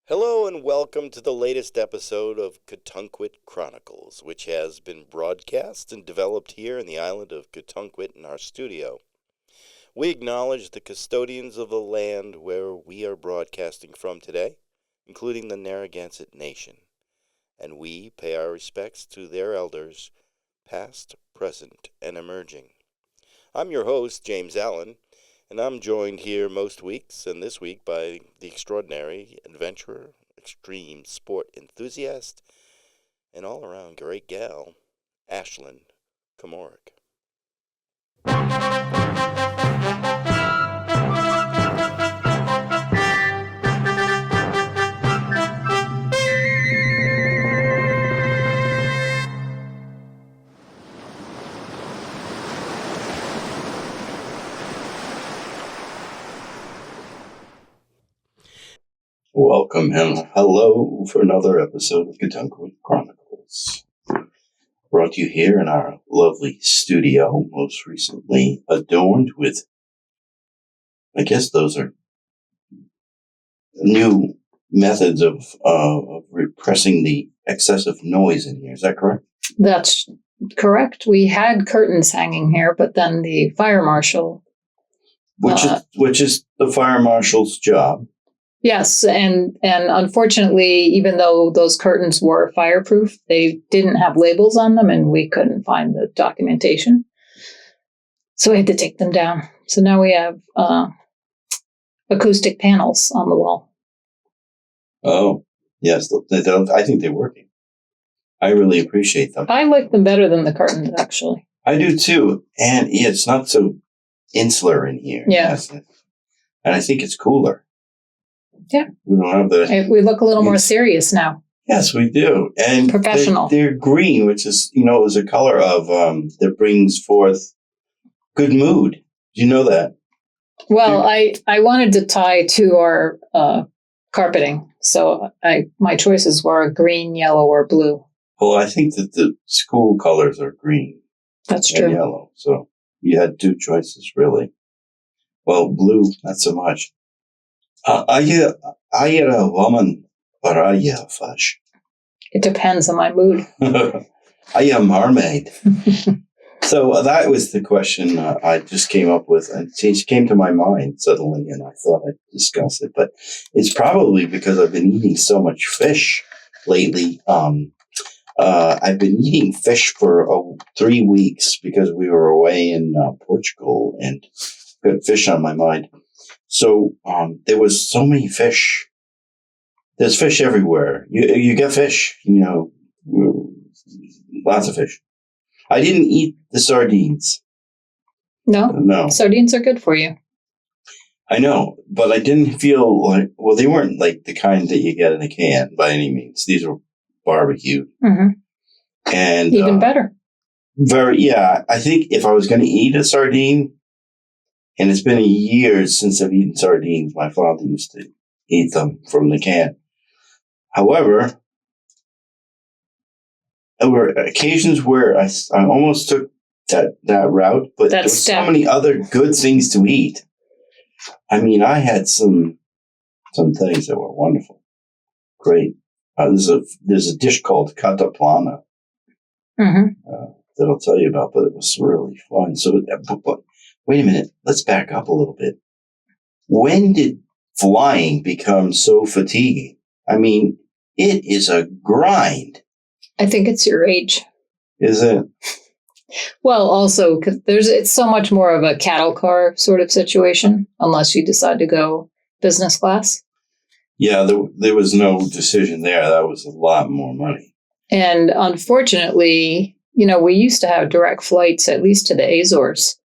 Hello and welcome to the latest episode of Cotunkquit Chronicles, which has been broadcast and developed here in the island of Cotunkquit in our studio. We acknowledge the custodians of the land where we are broadcasting from today, including the Narragansett Nation, and we pay our respects to their elders, past, present, and emerging. I'm your host, James Allen, and I'm joined here most weeks, and this week by the extraordinary adventurer, extreme sport enthusiast, and all-around great gal, Ashlyn Komoric. Welcome and hello for another episode of Cotunkquit Chronicles. Brought to you here in our lovely studio, most recently adorned with, I guess those are new methods of repressing the excessive noise in here. Is that correct? That's correct. We had curtains hanging here, but then the fire marshal. Which is the fire marshal's job. Yes, and unfortunately, even though those curtains were fireproof, they didn't have labels on them, and we couldn't find the documentation. So we had to take them down. So now we have acoustic panels on the wall. Oh, yes. I think they're working. I really appreciate them. I like them better than the curtains, actually. I do too. And it's not so insular in here. Yeah. And I think it's cooler. Yeah. We don't have the... We look a little more serious now. Yes, we do. And professional. They're green, which is, is a color of that brings forth good mood. Do you know that? Well, I wanted to tie to our carpeting. So my choices were green, yellow, or blue. Well, I think that the school colors are green. That's and true. Yellow. So you had two choices, really. Well, blue, not so much. I hear a woman, or I hear a fish. It depends on my mood. I am mermaid. So that was the question I just came up with, and it came to my mind suddenly, and I thought I'd discuss it. But it's probably because I've been eating so much fish lately. I've been eating fish for 3 weeks because we were away in Portugal, and got fish on my mind. So there was so many fish. There's fish everywhere. You get fish, lots of fish. I didn't eat the sardines. No. Sardines are good for you. I know, but I didn't feel like, well, they weren't like the kind that you get in a can by any means. These were barbecued. Mm-hmm. And even better. I think if I was going to eat a sardine, and it's been a year since I've eaten sardines. My father used to eat them from the can. However, there were occasions where I almost took that route, but there were so many other good things to eat. I mean, I had some things that were wonderful. Great. There's a dish called cataplana that I'll tell you about, but it was really fun. So, but wait a minute. Let's back up a little bit. When did flying become so fatiguing? I mean, it is a grind. I think it's your age. Is it? Well, also, because it's so much more of a cattle car sort of situation, unless you decide to go business class. Yeah, there was no decision there. That was a lot more money. And unfortunately, we used to have direct flights, at least to the Azores.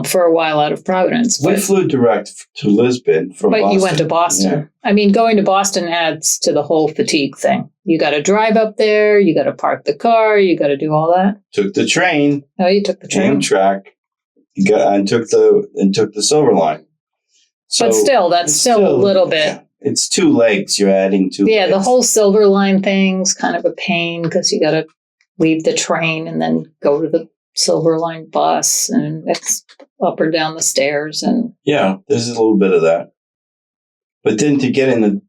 For a while out of Providence. We flew direct to Lisbon from Boston. But you went to Boston. Yeah. I mean, going to Boston adds to the whole fatigue thing. You got to drive up there. You got to park the car. You got to do all that. Took the train. Oh, you took the train. Amtrak. And took the Silver Line. So but still, that's still a little bit. Yeah, it's 2 legs. You're adding 2 legs. Yeah, the whole Silver Line thing's kind of a pain because you got to leave the train and then go to the Silver Line bus, and it's up or down the stairs, and yeah, there's a little bit of that. But then to get in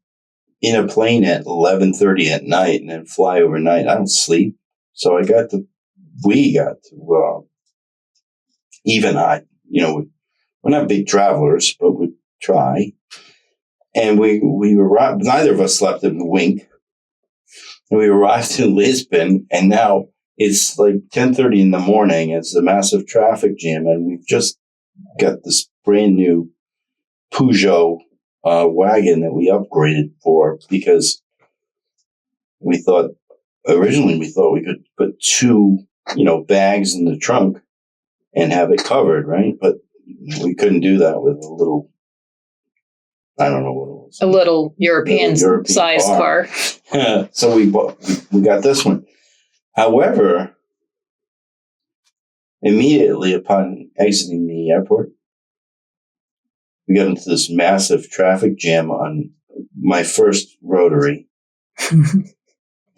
in a plane at 11:30 at night and then fly overnight. I don't sleep. So we got to, Eve and I, we're not big travelers, but we try. And we arrived, neither of us slept in the wink. And we arrived in Lisbon, and now it's like 10:30 in the morning. It's a massive traffic jam, and we've just got this brand new Peugeot wagon that we upgraded for because originally we thought we could put 2, bags in the trunk and have it covered, right? But we couldn't do that with a little, I don't know what it was. A little European sized car. So we got this one. However, immediately upon exiting the airport, we got into this massive traffic jam on my first rotary.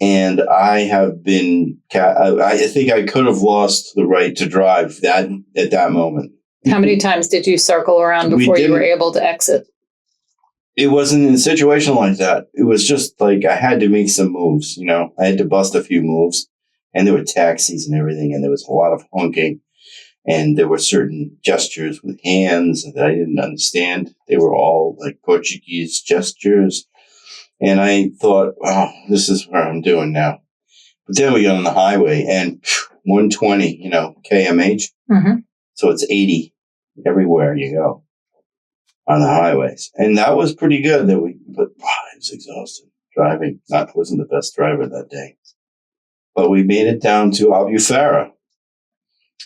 And I have been, I think I could have lost the right to drive at that moment. How many times did you circle around before you were able to exit? It wasn't in a situation like that. It was just like I had to make some moves, I had to bust a few moves. And there were taxis and everything, and there was a lot of honking. And there were certain gestures with hands that I didn't understand. They were all like Portuguese gestures. And I thought, oh, this is what I'm doing now. But then we got on the highway and 120, KMH. Mm-hmm. So it's 80 everywhere you go on the highways. And that was pretty good. But I was exhausted driving. I wasn't the best driver that day. But we made it down to Albufeira,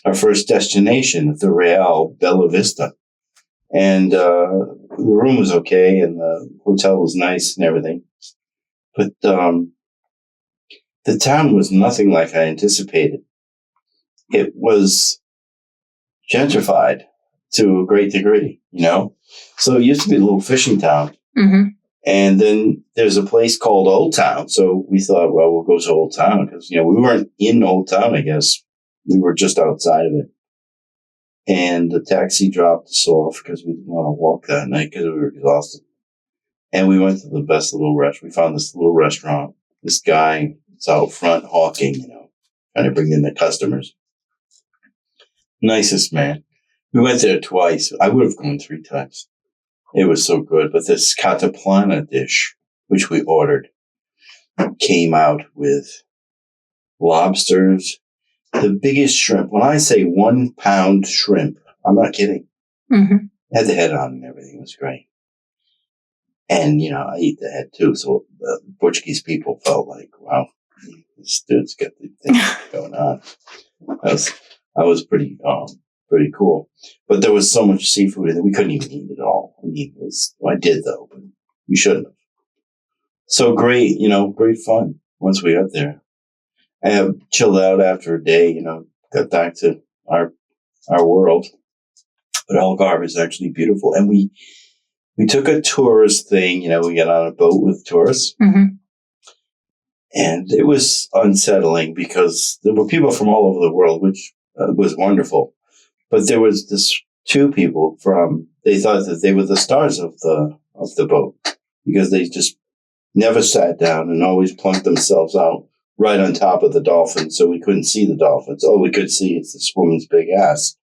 our first destination at the Real Bella Vista. And the room was okay, and the hotel was nice and everything. But the town was nothing like I anticipated. It was gentrified to a great degree, So it used to be a little fishing town. Mm-hmm. And then there's a place called Old Town. So we thought, well, we'll go to Old Town because, we weren't in Old Town, I guess. We were just outside of it. And the taxi dropped us off because we didn't want to walk that night because we were exhausted. And we went to the best little restaurant. We found this little restaurant. This guy is out front hawking, trying to bring in the customers. Nicest man. We went there twice. I would have gone 3 times. It was so good. But this cataplana dish, which we ordered, came out with lobsters, the biggest shrimp. When I say 1 pound shrimp, I'm not kidding. Mm-hmm. Had the head on and everything. It was great. And, I eat the head too. So the Portuguese people felt like, wow, this dude's got the thing going on. I was pretty cool. But there was so much seafood in it, we couldn't even eat it all. I did though, but we shouldn't have. So great, great fun once we got there. I chilled out after a day, got back to our world. But Algarve is actually beautiful. And we took a tourist thing, we got on a boat with tourists. Mm-hmm. And it was unsettling because there were people from all over the world, which was wonderful. But there was this 2 people they thought that they were the stars of the boat because they just never sat down and always plunked themselves out right on top of the dolphins. So we couldn't see the dolphins. All we could see is this woman's big ass.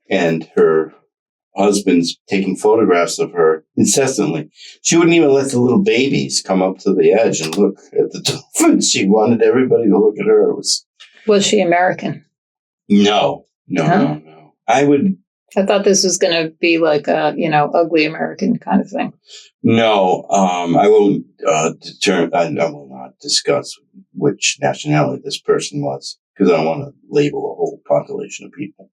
And her husband's taking photographs of her incessantly. She wouldn't even let the little babies come up to the edge and look at the dolphins. She wanted everybody to look at her. Was she American? No. I thought this was going to be like a, ugly American kind of thing. No, I won't I will not discuss which nationality this person was because I don't want to label a whole population of people.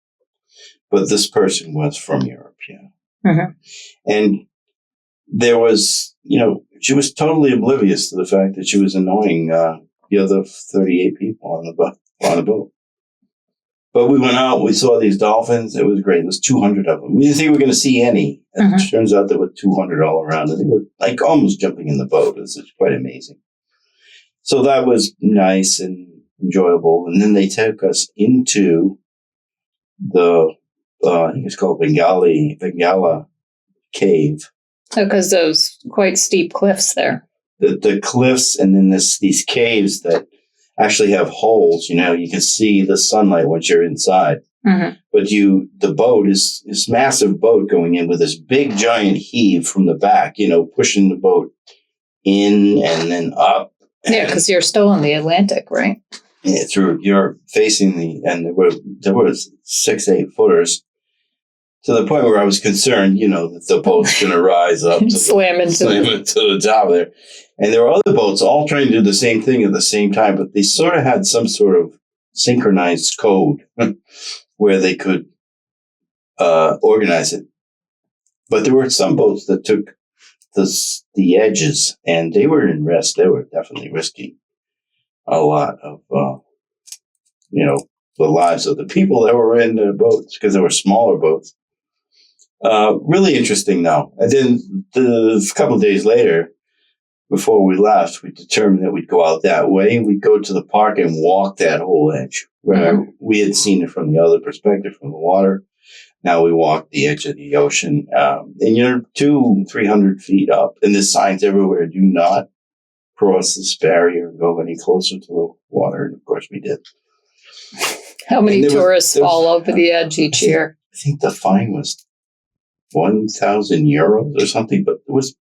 But this person was from Europe, yeah. Mm-hmm. And there was, she was totally oblivious to the fact that she was annoying the other 38 people on the boat. But we went out, we saw these dolphins. It was great. There was 200 of them. We didn't think we were going to see any. Mm-hmm. It turns out there were 200 all around. And they were like almost jumping in the boat. It was quite amazing. So that was nice and enjoyable. And then they took us into the, I think it's called Bengala Cave. Because those quite steep cliffs there. the cliffs, and then these caves that actually have holes. You know, you can see the sunlight once you're inside. Mm-hmm. But the boat is this massive boat going in with this big giant heave from the back. You know, pushing the boat in and then up. Yeah, because you're still in the Atlantic, right? Yeah, you're facing and there were 6 8 footers, to the point where I was concerned, you know, that the boat's going to rise up to slam into the top there. And there were other boats all trying to do the same thing at the same time, but they sort of had some sort of synchronized code where they could organize it. But there were some boats that took the edges, and they were in risk. They were definitely risking a lot of, you know, the lives of the people that were in the boats, because they were smaller boats. Really interesting, though. And then a couple of days later, before we left, we determined that we'd go out that way. We'd go to the park and walk that whole edge, where we had seen it from the other perspective, from the water. Now we walk the edge of the ocean, and you're 200-300 feet up, and there's signs everywhere: do not cross this barrier and go any closer to the water. And of course, we did. How many tourists fall over the edge each year? I think the fine was 1,000 euros or something, but it was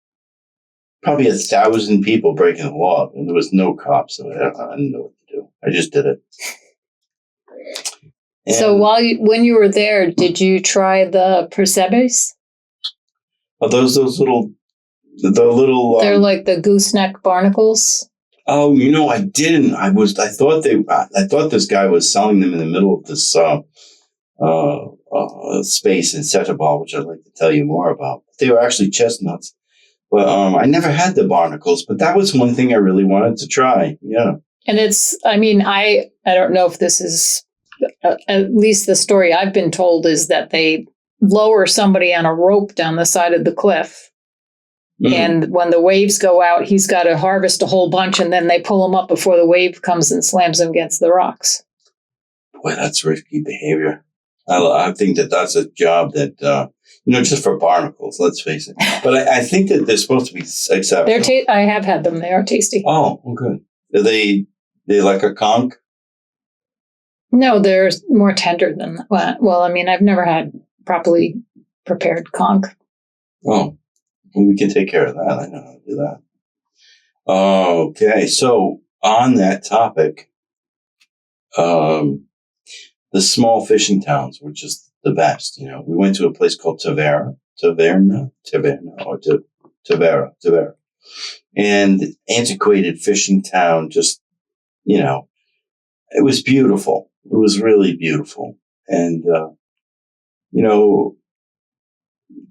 probably 1,000 people breaking the law, and there was no cops, so I didn't know what to do. I just did it. And so when you were there, did you try the percebes? Are those little? They're like the gooseneck barnacles. Oh, you know, I didn't. I thought this guy was selling them in the middle of this space in Setúbal, which I'd like to tell you more about. They were actually chestnuts. But I never had the barnacles, but that was one thing I really wanted to try. Yeah. And I don't know if this is, at least the story I've been told is that they lower somebody on a rope down the side of the cliff. Mm-hmm. And when the waves go out, he's got to harvest a whole bunch, and then they pull him up before the wave comes and slams him against the rocks. Boy, that's risky behavior. I think that's a job that, just for barnacles, let's face it. But I think that they're supposed to be acceptable. I have had them. They are tasty. Oh, good. Are they like a conch? No, they're more tender than that. Well, I mean, I've never had properly prepared conch. Oh, well, we can take care of that. I know how to do that. Okay, so on that topic, the small fishing towns were just the best. You know, we went to a place called Tavera, and antiquated fishing town. Just, it was beautiful. It was really beautiful, and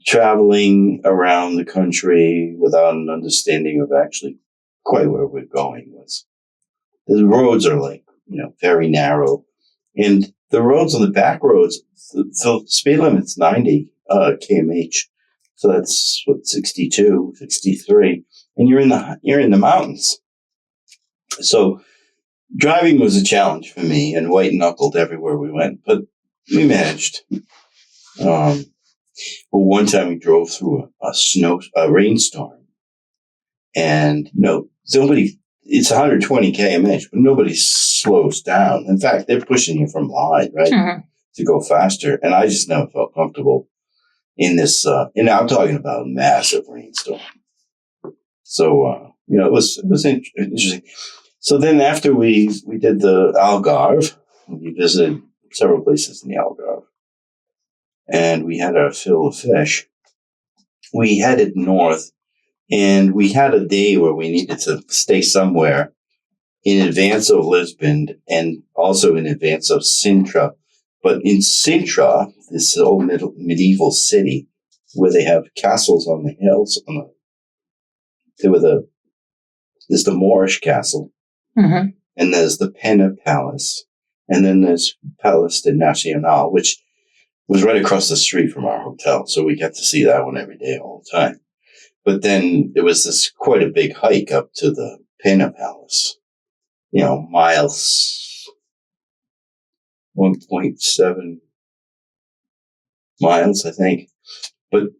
traveling around the country without an understanding of actually quite where we're going the roads are very narrow, and the roads on the back roads, the speed limit's 90 km/h. So that's 62, 63, and you're in the mountains. So driving was a challenge for me, and white knuckled everywhere we went, but we managed. Well, one time we drove through a rainstorm, and it's 120 km/h, but nobody slows down. In fact, they're pushing you from behind, right, to go faster. And I just never felt comfortable in this. And I'm talking about a massive rainstorm. So it was interesting. So then after we did the Algarve, we visited several places in the Algarve, and we had our fill of fish. We headed north, and we had a day where we needed to stay somewhere in advance of Lisbon and also in advance of Sintra. But in Sintra, this old medieval city where they have castles on the hills, there's the Moorish castle, and there's the Pena Palace, and then there's Palace de Nacional, which was right across the street from our hotel. So we got to see that one every day, all the time. But then there was quite a big hike up to the Pena Palace, miles, 1.7 miles, I think. But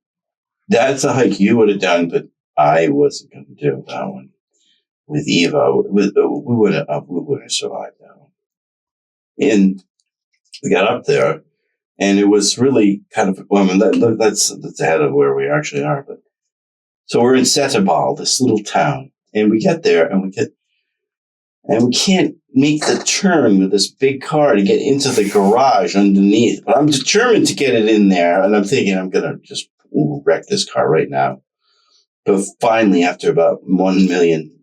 that's a hike you would have done, but I wasn't going to do that one. with Eva, we would have survived that one. And we got up there, and it was really kind of, well, I mean, that's ahead of where we actually are. But so we're in Setúbal, this little town, and we get there, and we can't make the turn with this big car to get into the garage underneath. But I'm determined to get it in there, and I'm thinking I'm going to just wreck this car right now. But finally, after about 1 million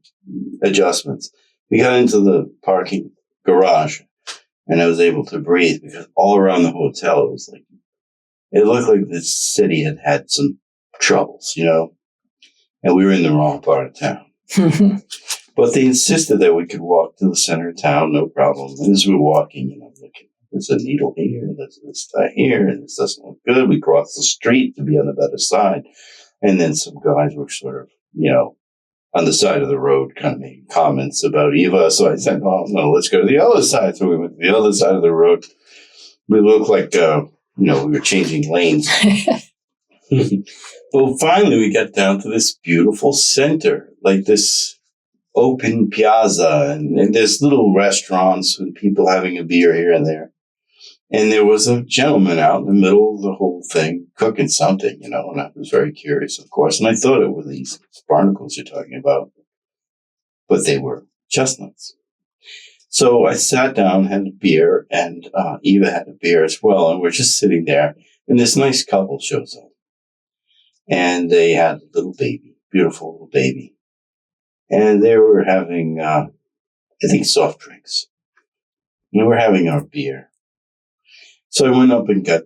adjustments, we got into the parking garage, and I was able to breathe because all around the hotel, it looked like the city had some troubles, and we were in the wrong part of town. But they insisted that we could walk to the center of town, no problem. And as we were walking, I'm looking, there's a needle here, there's this guy here, and this doesn't look good. We crossed the street to be on the better side. And then some guys were sort of, on the side of the road kind of making comments about Eva. So I said, well, no, let's go to the other side. So we went to the other side of the road. We looked like, we were changing lanes. Well, finally we got down to this beautiful center, like this open piazza, and there's little restaurants with people having a beer here and there. And there was a gentleman out in the middle of the whole thing cooking something, and I was very curious, of course. And I thought it were these barnacles you're talking about, but they were chestnuts. So I sat down, had a beer, and Eva had a beer as well. And we're just sitting there, and this nice couple shows up. And they had a little baby, beautiful little baby. And they were having, I think, soft drinks. And we were having our beer. So I went up and got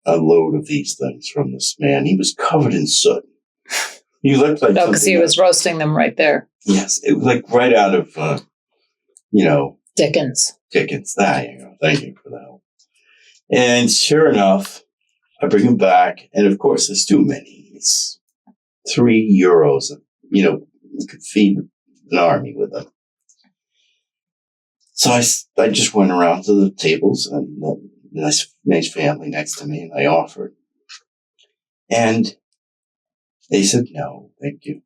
a load of these things from this man. He was covered in soot. He looked like because he was roasting them right there. Yes, it was like right out of, Dickens. There you go. Thank you for that. And sure enough, I bring him back. And of course, there's too many. It's €3. We could feed an army with them. So I just went around to the tables and nice family next to me, and I offered. And they said, no, thank you.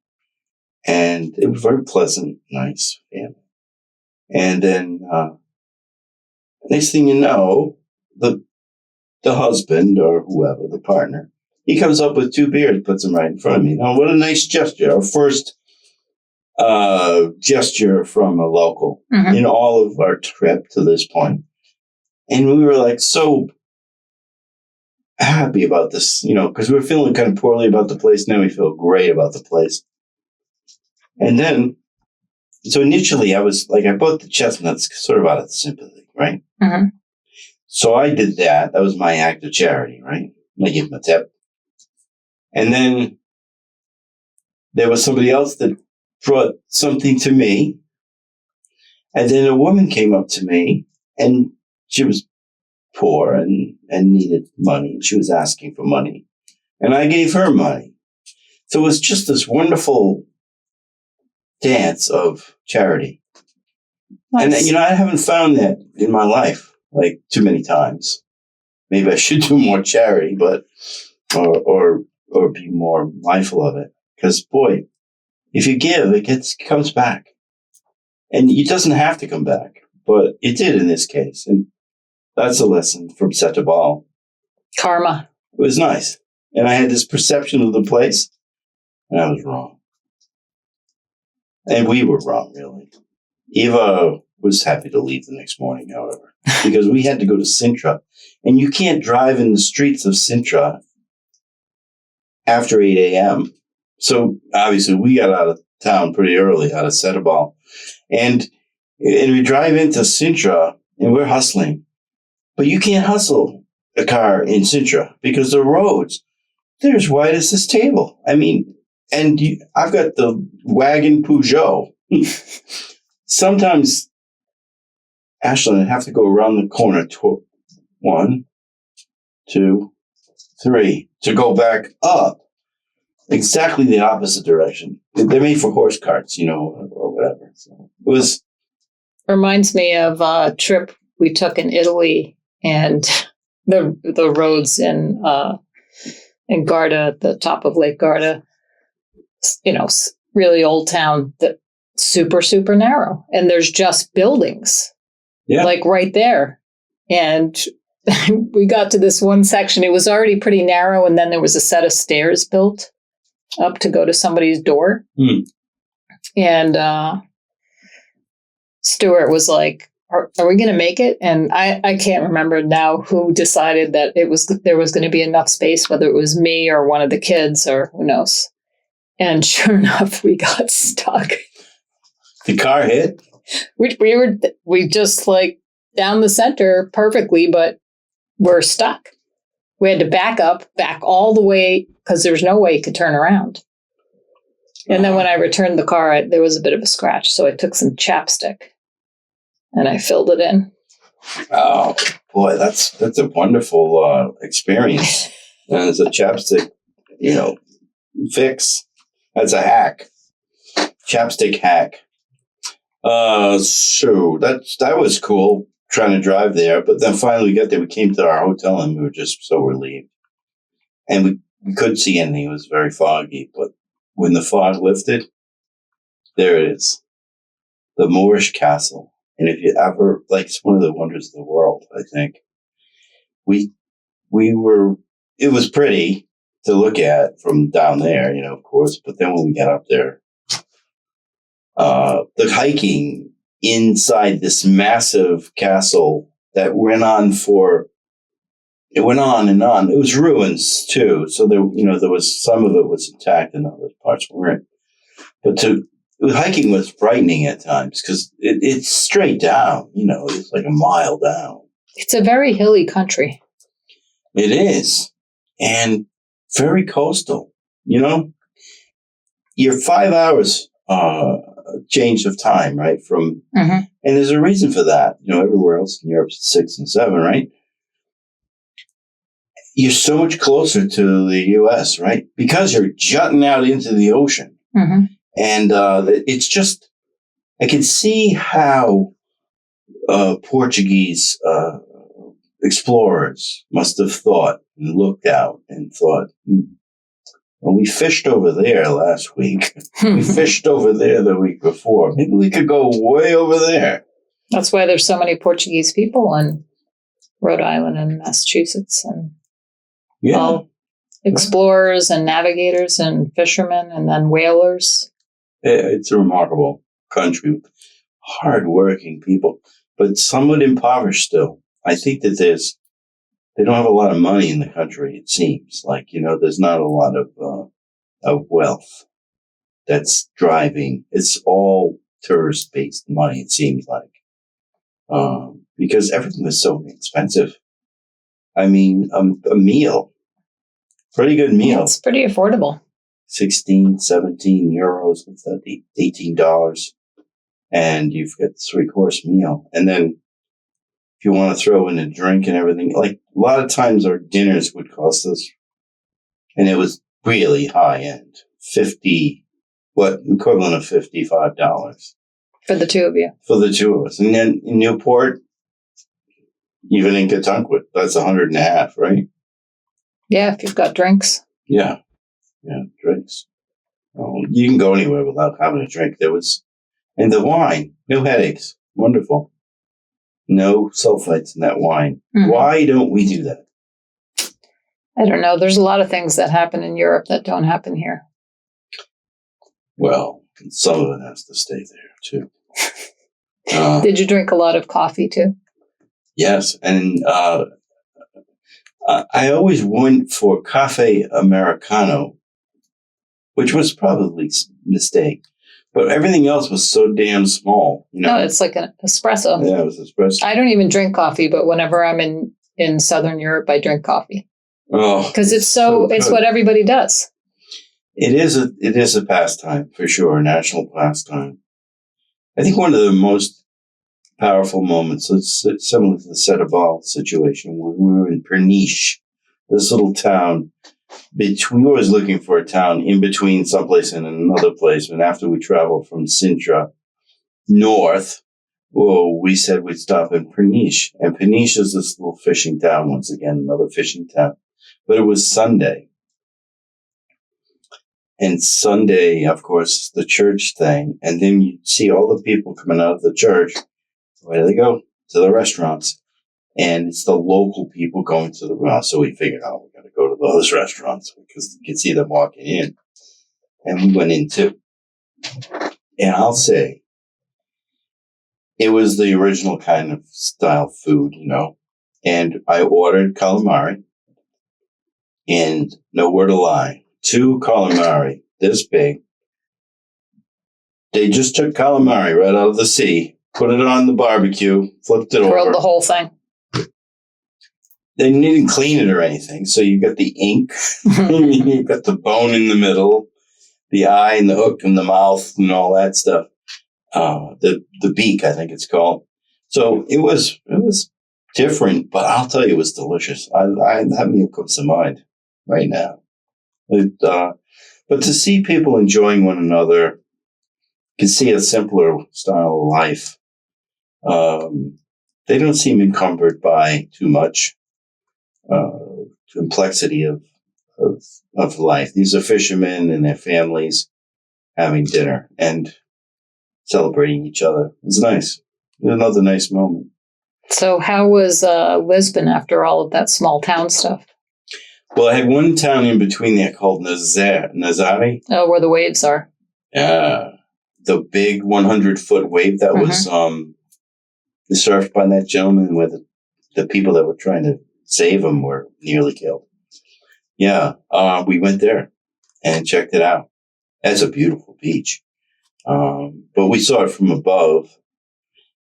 And it was very pleasant, nice family. And then next thing you know, the husband or whoever, the partner, he comes up with 2 beers, puts them right in front of me. Now, what a nice gesture. Our first gesture from a local in all of our trip to this point. And we were like so happy about this, because we were feeling kind of poorly about the place. Now we feel great about the place. And then, so initially I was like, I bought the chestnuts sort of out of sympathy, right? Mm-hmm. So I did that. That was my act of charity, right? I gave them a tip. And then there was somebody else that brought something to me. And then a woman came up to me, and she was poor and needed money. She was asking for money. And I gave her money. So it was just this wonderful dance of charity. Nice. And, I haven't found that in my life, like, too many times. Maybe I should do more charity, but, or be more mindful of it. Because, boy, if you give, it comes back. And it doesn't have to come back, but it did in this case. And that's a lesson from Setúbal. Karma. It was nice. And I had this perception of the place, and I was wrong. And we were wrong, really. Eva was happy to leave the next morning, however, because we had to go to Sintra. And you can't drive in the streets of Sintra after 8 a.m. So obviously we got out of town pretty early, out of Setúbal. And we drive into Sintra, and we're hustling. But you can't hustle a car in Sintra because the roads, they're as wide as this table. I mean, and I've got the wagon Peugeot. Sometimes, Ashlyn, I'd have to go around the corner 1, 2, 3 to go back up. Exactly the opposite direction. They're made for horse carts, or whatever. So it was. Reminds me of a trip we took in Italy, and the roads in Garda, at the top of Lake Garda. Really old town that super, super narrow. And there's just buildings, Yeah. like right there. And we got to this one section. It was already pretty narrow. And then there was a set of stairs built up to go to somebody's door. Hmm. And Stuart was like, are we going to make it? And I can't remember now who decided that there was going to be enough space, whether it was me or one of the kids or who knows. And sure enough, we got stuck. The car hit? We just like down the center perfectly, but we're stuck. We had to back all the way because there was no way you could turn around. And then when I returned the car, there was a bit of a scratch. So I took some chapstick and I filled it in. Oh, boy, that's a wonderful experience. And it's a chapstick, fix. That's a hack. Chapstick hack. So that was cool trying to drive there. But then finally we got there. We came to our hotel and we were just so relieved. And we couldn't see anything. It was very foggy. But when the fog lifted, there it is. The Moorish Castle. And if you ever, it's one of the wonders of the world, I think. It was pretty to look at from down there, of course. But then when we got up there, the hiking inside this massive castle that went on and on. It was ruins too. So there was some of it was intact and other parts weren't. But hiking was frightening at times because it's straight down, it's like a mile down. It's a very hilly country. It is. And very coastal, You're 5 hours change of time, right? And there's a reason for that. Everywhere else in Europe, 6 and 7, right? You're so much closer to the U.S., right? Because you're jutting out into the ocean. Mm-hmm. And it's just, I can see how Portuguese explorers must have thought and looked out and thought, well, we fished over there last week. We fished over there the week before. Maybe we could go way over there. That's why there's so many Portuguese people in Rhode Island and Massachusetts and all explorers and navigators and fishermen and then whalers. It's a remarkable country. Hard-working people, but somewhat impoverished still. I think that they don't have a lot of money in the country, it seems. There's not a lot of wealth that's driving. It's all tourist-based money, it seems like. Because everything was so expensive. I mean, a meal, pretty good meal. It's pretty affordable. 16, 17 euros, what's that, $18. And you've got the 3-course meal. And then if you want to throw in a drink and everything, a lot of times our dinners would cost us, and it was really high end, equivalent of $55. For the two of you. For the two of us. And then in Newport, even in Katunkwit, that's $150, right? Yeah, if you've got drinks. Yeah, drinks. You can go anywhere without having a drink. And the wine, no headaches. Wonderful. No sulfites in that wine. Mm-hmm. Why don't we do that? I don't know. There's a lot of things that happen in Europe that don't happen here. Well, some of it has to stay there, too. Did you drink a lot of coffee, too? Yes. And I always went for Cafe Americano, which was probably a mistake. But everything else was so damn small. No, it's like an espresso. Yeah, it was espresso. I don't even drink coffee, but whenever I'm in Southern Europe, I drink coffee. Oh, because it's what everybody does. It is a pastime for sure, a national pastime. I think one of the most powerful moments, it's similar to the Setebal situation, when we were in Perniche, this little town. We were always looking for a town in between someplace and another place. And after we traveled from Sintra north, we said we'd stop in Perniche. And Perniche is this little fishing town, once again, another fishing town. But it was Sunday. And Sunday, of course, the church thing. And then you see all the people coming out of the church. Where do they go? To the restaurants. And it's the local people going to the restaurants. So we figured out we're going to go to those restaurants because you can see them walking in. And we went in too. And I'll say, it was the original kind of style food, And I ordered calamari. And no word to lie, 2 calamari this big. They just took calamari right out of the sea, put it on the barbecue, flipped it Grilled over. the whole thing. They didn't clean it or anything. So you got the ink, you got the bone in the middle, the eye and the hook in the mouth and all that stuff. The beak, I think it's called. So it was different, but I'll tell you, it was delicious. That meal comes to mind right now. But to see people enjoying one another, can see a simpler style of life. They don't seem encumbered by too much complexity of life. These are fishermen and their families having dinner and celebrating each other. It was nice. It was another nice moment. So how was Lisbon after all of that small town stuff? Well, I had one town in between there called Nazare. Oh, where the waves are. The big 100-foot wave that was surfed by that gentleman, where the people that were trying to save him were nearly killed. Yeah, we went there and checked it out. It's a beautiful beach. But we saw it from above,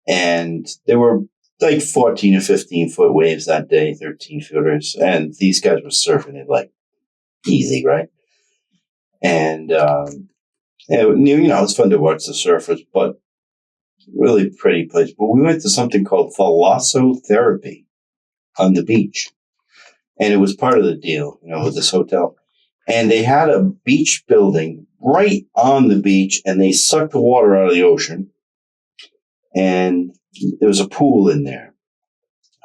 and there were like 14 or 15-foot waves that day, 13-footers, and these guys were surfing it like easy, right? And it's fun to watch the surfers, but really pretty place. But we went to something called Thalassotherapy on the beach, and it was part of the deal, with this hotel. And they had a beach building right on the beach, and they sucked the water out of the ocean. And there was a pool in there,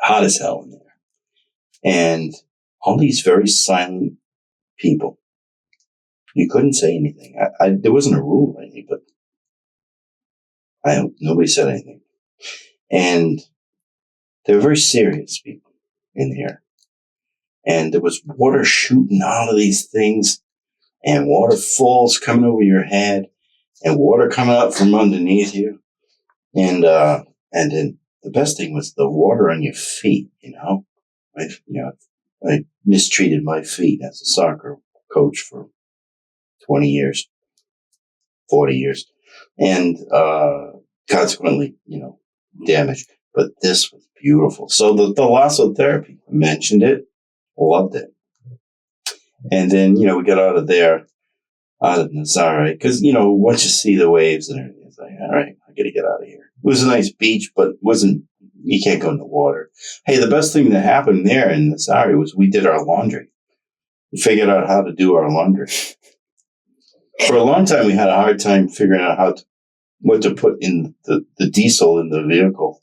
hot as hell in there. And all these very silent people. You couldn't say anything. There wasn't a rule or anything, but nobody said anything. And they were very serious people in here. And there was water shooting out of these things, and waterfalls coming over your head, and water coming up from underneath you. And then the best thing was the water on your feet, I mistreated my feet as a soccer coach for 20 years, 40 years, and consequently, damaged. But this was beautiful. So the Thalassotherapy, mentioned it, loved it. And then, we got out of Nazare, because, once you see the waves and everything, it's like, all right, I got to get out of here. It was a nice beach, but you can't go in the water. Hey, the best thing that happened there in Nazare was we did our laundry. We figured out how to do our laundry. For a long time, we had a hard time figuring out what to put in the diesel in the vehicle.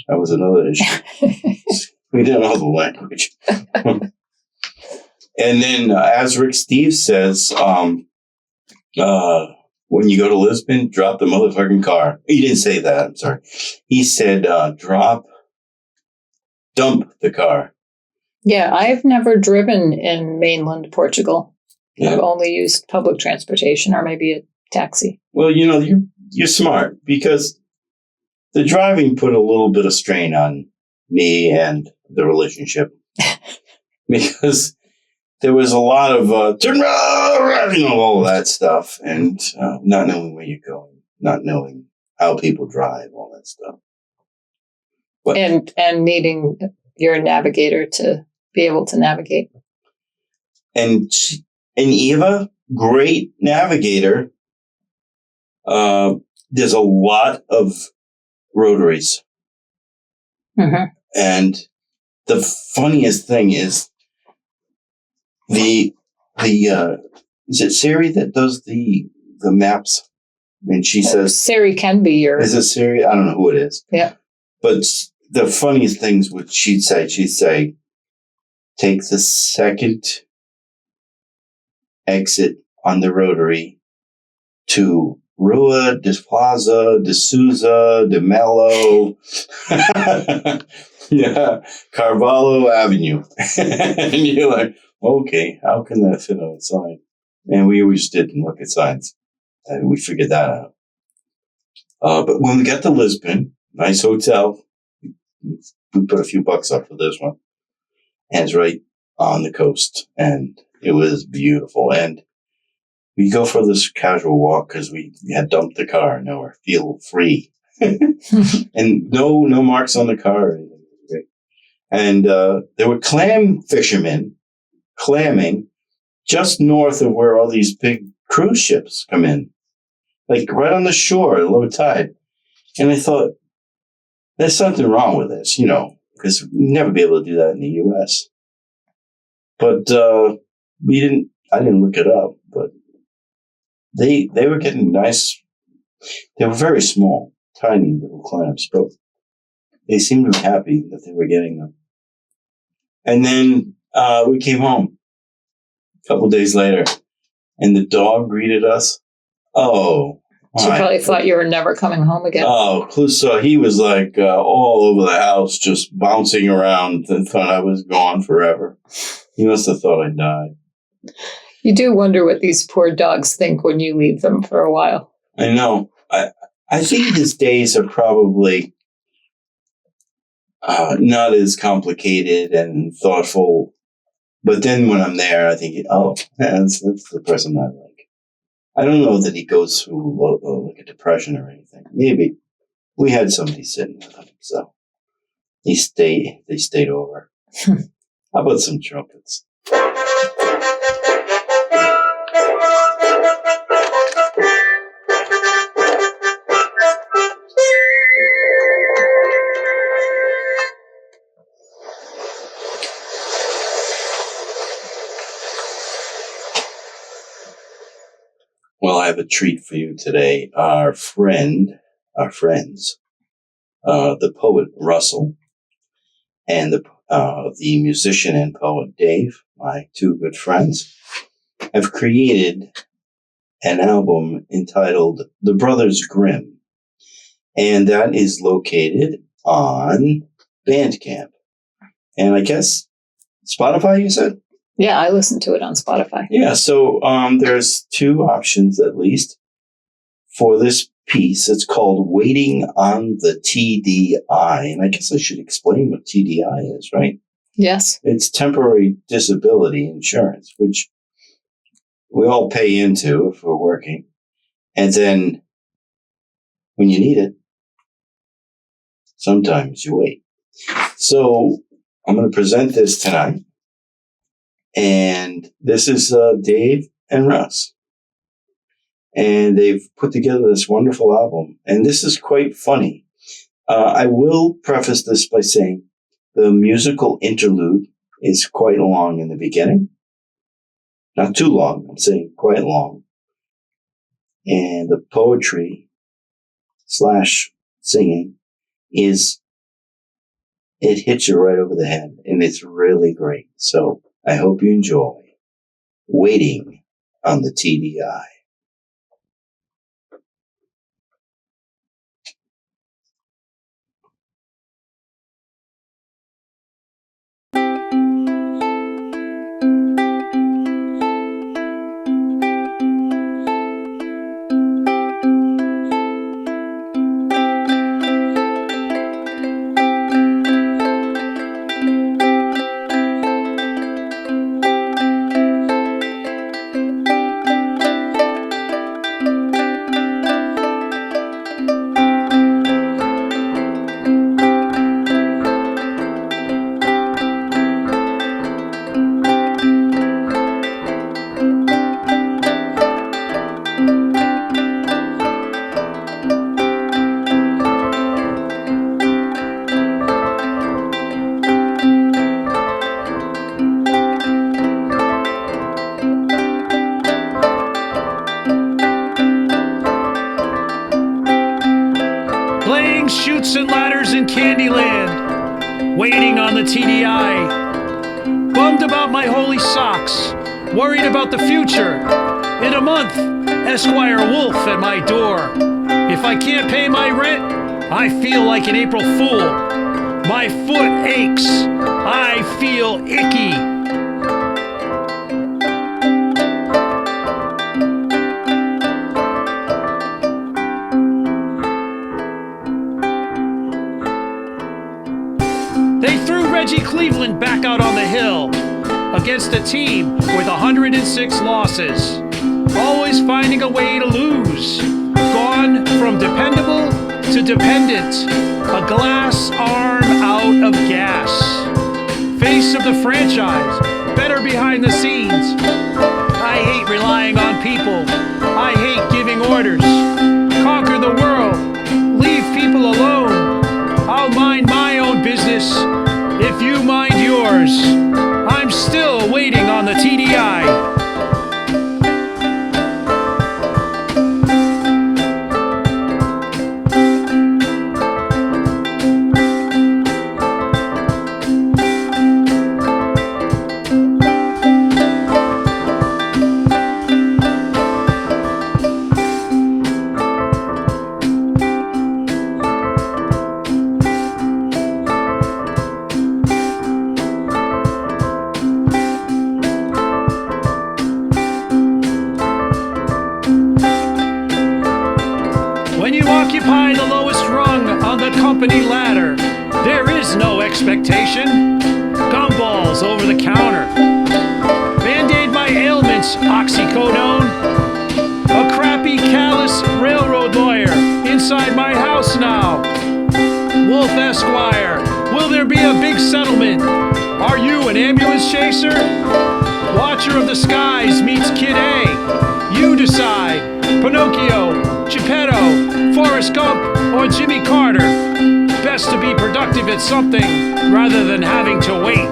That was another issue. We didn't know the language. And then, as Rick Steve says, when you go to Lisbon, drop the motherfucking car. He didn't say that. I'm sorry. He said, dump the car. Yeah, I've never driven in mainland Portugal. Yeah. I've only used public transportation or maybe a taxi. Well, you're smart, because the driving put a little bit of strain on me and the relationship. Because there was a lot of all of that stuff, and not knowing where you're going, not knowing how people drive, all that stuff. But, and needing your navigator to be able to navigate. And Eva, great navigator. There's a lot of rotaries. Mm-hmm. And the funniest thing is is it Siri that does the maps? And she says Siri can be your. Is it Siri? I don't know who it is. Yeah. But the funniest things which she'd say, take the second exit on the Rotary to Rua, de Plaza, de Souza, de Mello, yeah, Carvalho Avenue. And you're like, okay, how can that fit on a sign? And we always didn't look at signs. And we figured that out. But when we got to Lisbon, nice hotel, we put a few bucks up for this one. And it's right on the coast. And it was beautiful. And we go for this casual walk because we had dumped the car. Now we're feel free. And no marks on the car or anything. And there were clam fishermen clamming just north of where all these big cruise ships come in. Like right on the shore at low tide. And I thought, there's something wrong with this, because we'd never be able to do that in the U.S. But I didn't look it up, but they were getting nice. They were very small, tiny little clams, but they seemed to be happy that they were getting them. And then we came home a couple days later, and the dog greeted us. Oh, She probably thought you were never coming home again. Oh, so he was like all over the house, just bouncing around and thought I was gone forever. He must have thought I died. You do wonder what these poor dogs think when you leave them for a while. I know. I think his days are probably not as complicated and thoughtful. But then when I'm there, I think, that's the person I like. I don't know that he goes through like a depression or anything. Maybe we had somebody sitting with him, so they stayed over. How about some trumpets? Well, I have a treat for you today. Our friends, the poet Russell and the musician and poet Dave, my two good friends, have created an album entitled The Brothers Grimm. And that is located on Bandcamp. And I guess Spotify, you said? Yeah, I listened to it on Spotify. Yeah, so there's two options at least for this piece. It's called Waiting on the TDI. And I guess I should explain what TDI is, right? Yes. It's temporary disability insurance, which we all pay into if we're working. And then when you need it, sometimes you wait. So I'm going to present this tonight. And this is Dave and Russ. And they've put together this wonderful album. And this is quite funny. I will preface this by saying the musical interlude is quite long in the beginning. Not too long, I'm saying quite long. And the poetry / singing it hits you right over the head. And it's really great. So I hope you enjoy Waiting on the TDI. Chutes and ladders in Candyland, waiting on the TDI. Bummed about my holy socks, worried about the future. In a month, Esquire Wolf at my door. If I can't pay my rent, I feel like an April Fool. My foot aches. I feel icky. They threw Reggie Cleveland back out on the hill against a team with 106 losses. Always finding a way to lose. Gone from dependable to dependent. A glass arm out of gas. Face of the franchise. Better behind the scenes. I hate relying on people. I hate giving orders. Conquer the world. Leave people alone. I'll mind my own business if you mind yours. I'm still waiting on the TDI. When you occupy the lowest rung on the company ladder, there is no expectation. Gumballs over the counter. Band-Aid my ailments, oxycodone. A crappy, callous railroad lawyer inside my house now. Wolf Esquire, will there be a big settlement? Are you an ambulance chaser? Watcher of the skies meets Kid A. You decide. Pinocchio, Geppetto, Forrest Gump, or Jimmy Carter. Best to be productive at something rather than having to wait.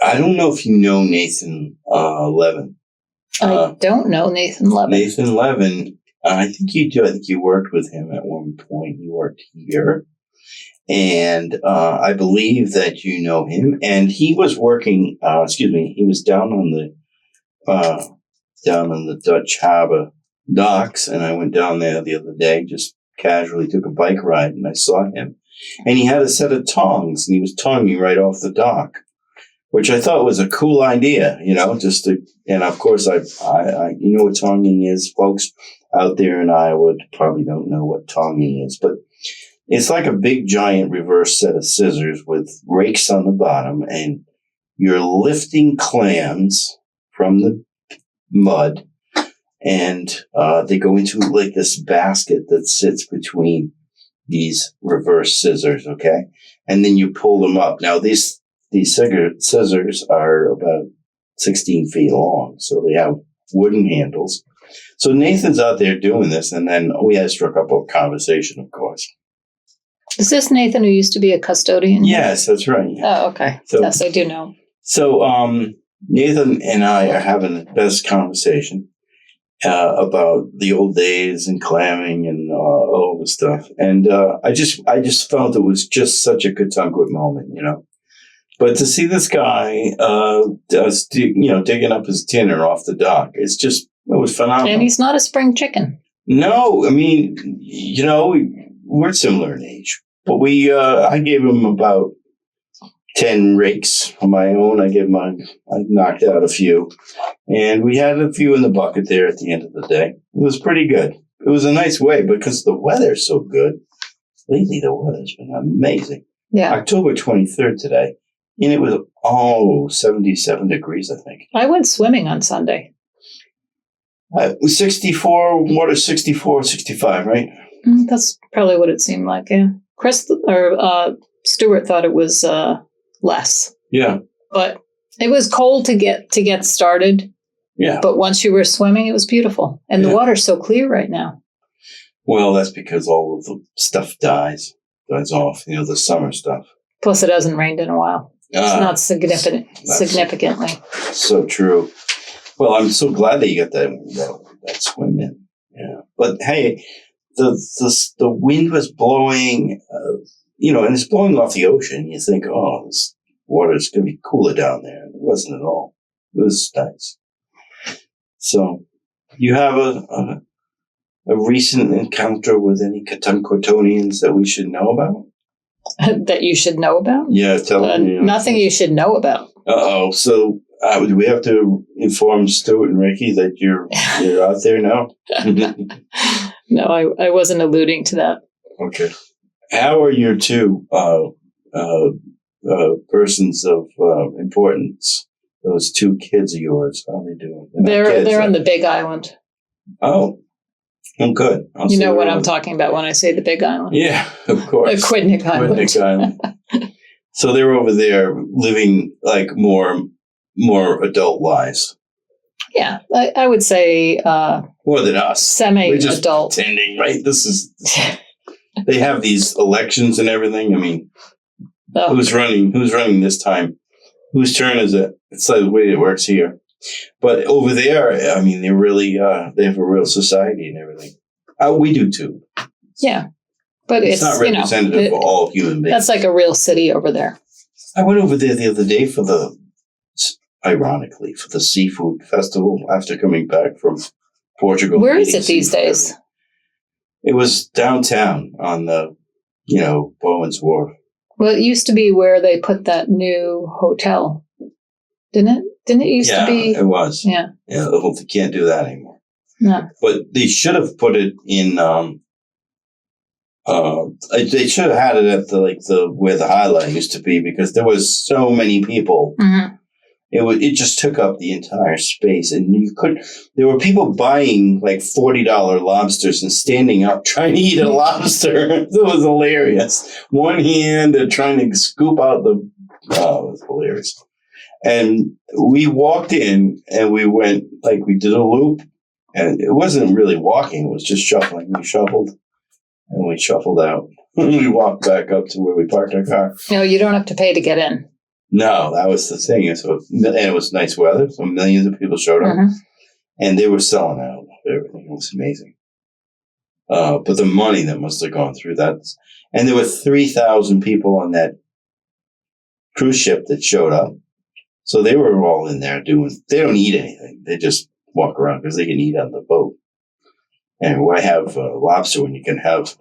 I don't know if you know Nathan Levin. I don't know Nathan Levin. Nathan Levin, I think you do. I think you worked with him at one point. He worked here. And I believe that you know him. And he was working, he was down on the Dutch Harbor docks. And I went down there the other day, just casually took a bike ride, and I saw him. And he had a set of tongs, and he was tonging right off the dock, which I thought was a cool idea, and of course, I you know what tonging is, folks out there in Iowa probably don't know what tonging is, but it's like a big giant reverse set of scissors with rakes on the bottom, and you're lifting clams from the mud, and they go into like this basket that sits between these reverse scissors, okay? And then you pull them up. Now, these scissors are about 16 feet long, so they have wooden handles. So Nathan's out there doing this, and then we had struck up a conversation, of course. Is this Nathan who used to be a custodian? Yes, that's right. Oh, okay. So, yes, I do know. So Nathan and I are having the best conversation about the old days and clamming and all the stuff. And I just felt it was just such a Cotunkwood moment, But to see this guy, digging up his dinner off the dock, it was phenomenal. And he's not a spring chicken. No, I mean, we're similar in age, but I gave him about 10 rakes on my own. I knocked out a few, and we had a few in the bucket there at the end of the day. It was pretty good. It was a nice way because the weather's so good. Lately, the weather's been amazing. Yeah. October 23rd today. And it was, 77 degrees, I think. I went swimming on Sunday. It was 64, water 64, 65, right? That's probably what it seemed like, yeah. Stuart thought it was less. Yeah. But it was cold to get started. Yeah. But once you were swimming, it was beautiful. And the water's so clear right now. Well, that's because all of the stuff dies off, the summer stuff. Plus, it hasn't rained in a while. It's not significantly. So true. Well, I'm so glad that you got that swim in. Yeah. But hey, the wind was blowing, and it's blowing off the ocean. You think, this water's going to be cooler down there. It wasn't at all. It was nice. So, you have a recent encounter with any Katunkwitonians that we should know about? That you should know about? Yeah, tell me. Nothing you should know about. Uh-oh. So, do we have to inform Stuart and Ricky that you're out there now? No, I wasn't alluding to that. Okay. How are your two persons of importance? Those two kids of yours, how are they doing? They're on the Big Island. Oh, good. You know what I'm talking about when I say the Big Island. Yeah, of course. Aquidneck Island. Aquidneck Island. So they're over there living like more adult lives. Yeah, I would say more than us. Semi-adult. Pretending, right? They have these elections and everything. I mean, who's running this time? Whose turn is it? It's like the way it works here. But over there, I mean, they really they have a real society and everything. We do too. Yeah, but it's not representative of all human beings. That's like a real city over there. I went over there the other day ironically, for the seafood festival after coming back from Portugal. Where is it these days? It was downtown on the, Bowman's Wharf. Well, it used to be where they put that new hotel, didn't it? Didn't it used to be? Yeah, it was. Yeah. Yeah, they can't do that anymore. No. But they should have put it in. They should have had it at where the Highline used to be, because there was so many people. Mm-hmm. It just took up the entire space, and there were people buying like $40 lobsters and standing up trying to eat a lobster. It was hilarious. One hand, they're trying to scoop out it was hilarious. And we walked in and we went, we did a loop, and it wasn't really walking. It was just shuffling. We shuffled and we shuffled out. We walked back up to where we parked our car. No, you don't have to pay to get in. No, that was the thing. And it was nice weather, so millions of people showed up, and they were selling out everything. It was amazing. But the money that must have gone through that, and there were 3,000 people on that cruise ship that showed up, so they were all in there they don't eat anything. They just walk around because they can eat on the boat. And why have lobster when you can have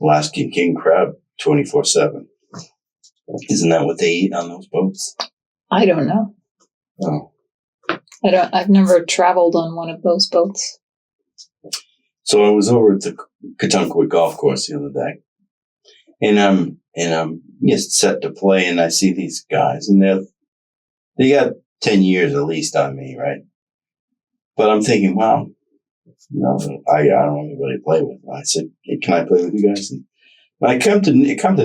Alaskan king crab 24/7? Isn't that what they eat on those boats? I don't know. Oh. I've never traveled on one of those boats. So I was over at the Katunkwit golf course the other day, and I'm just set to play, and I see these guys, and they got 10 years at least on me, right? But I'm thinking, wow, I don't have anybody to play with. I said, hey, can I play with you guys? And I come to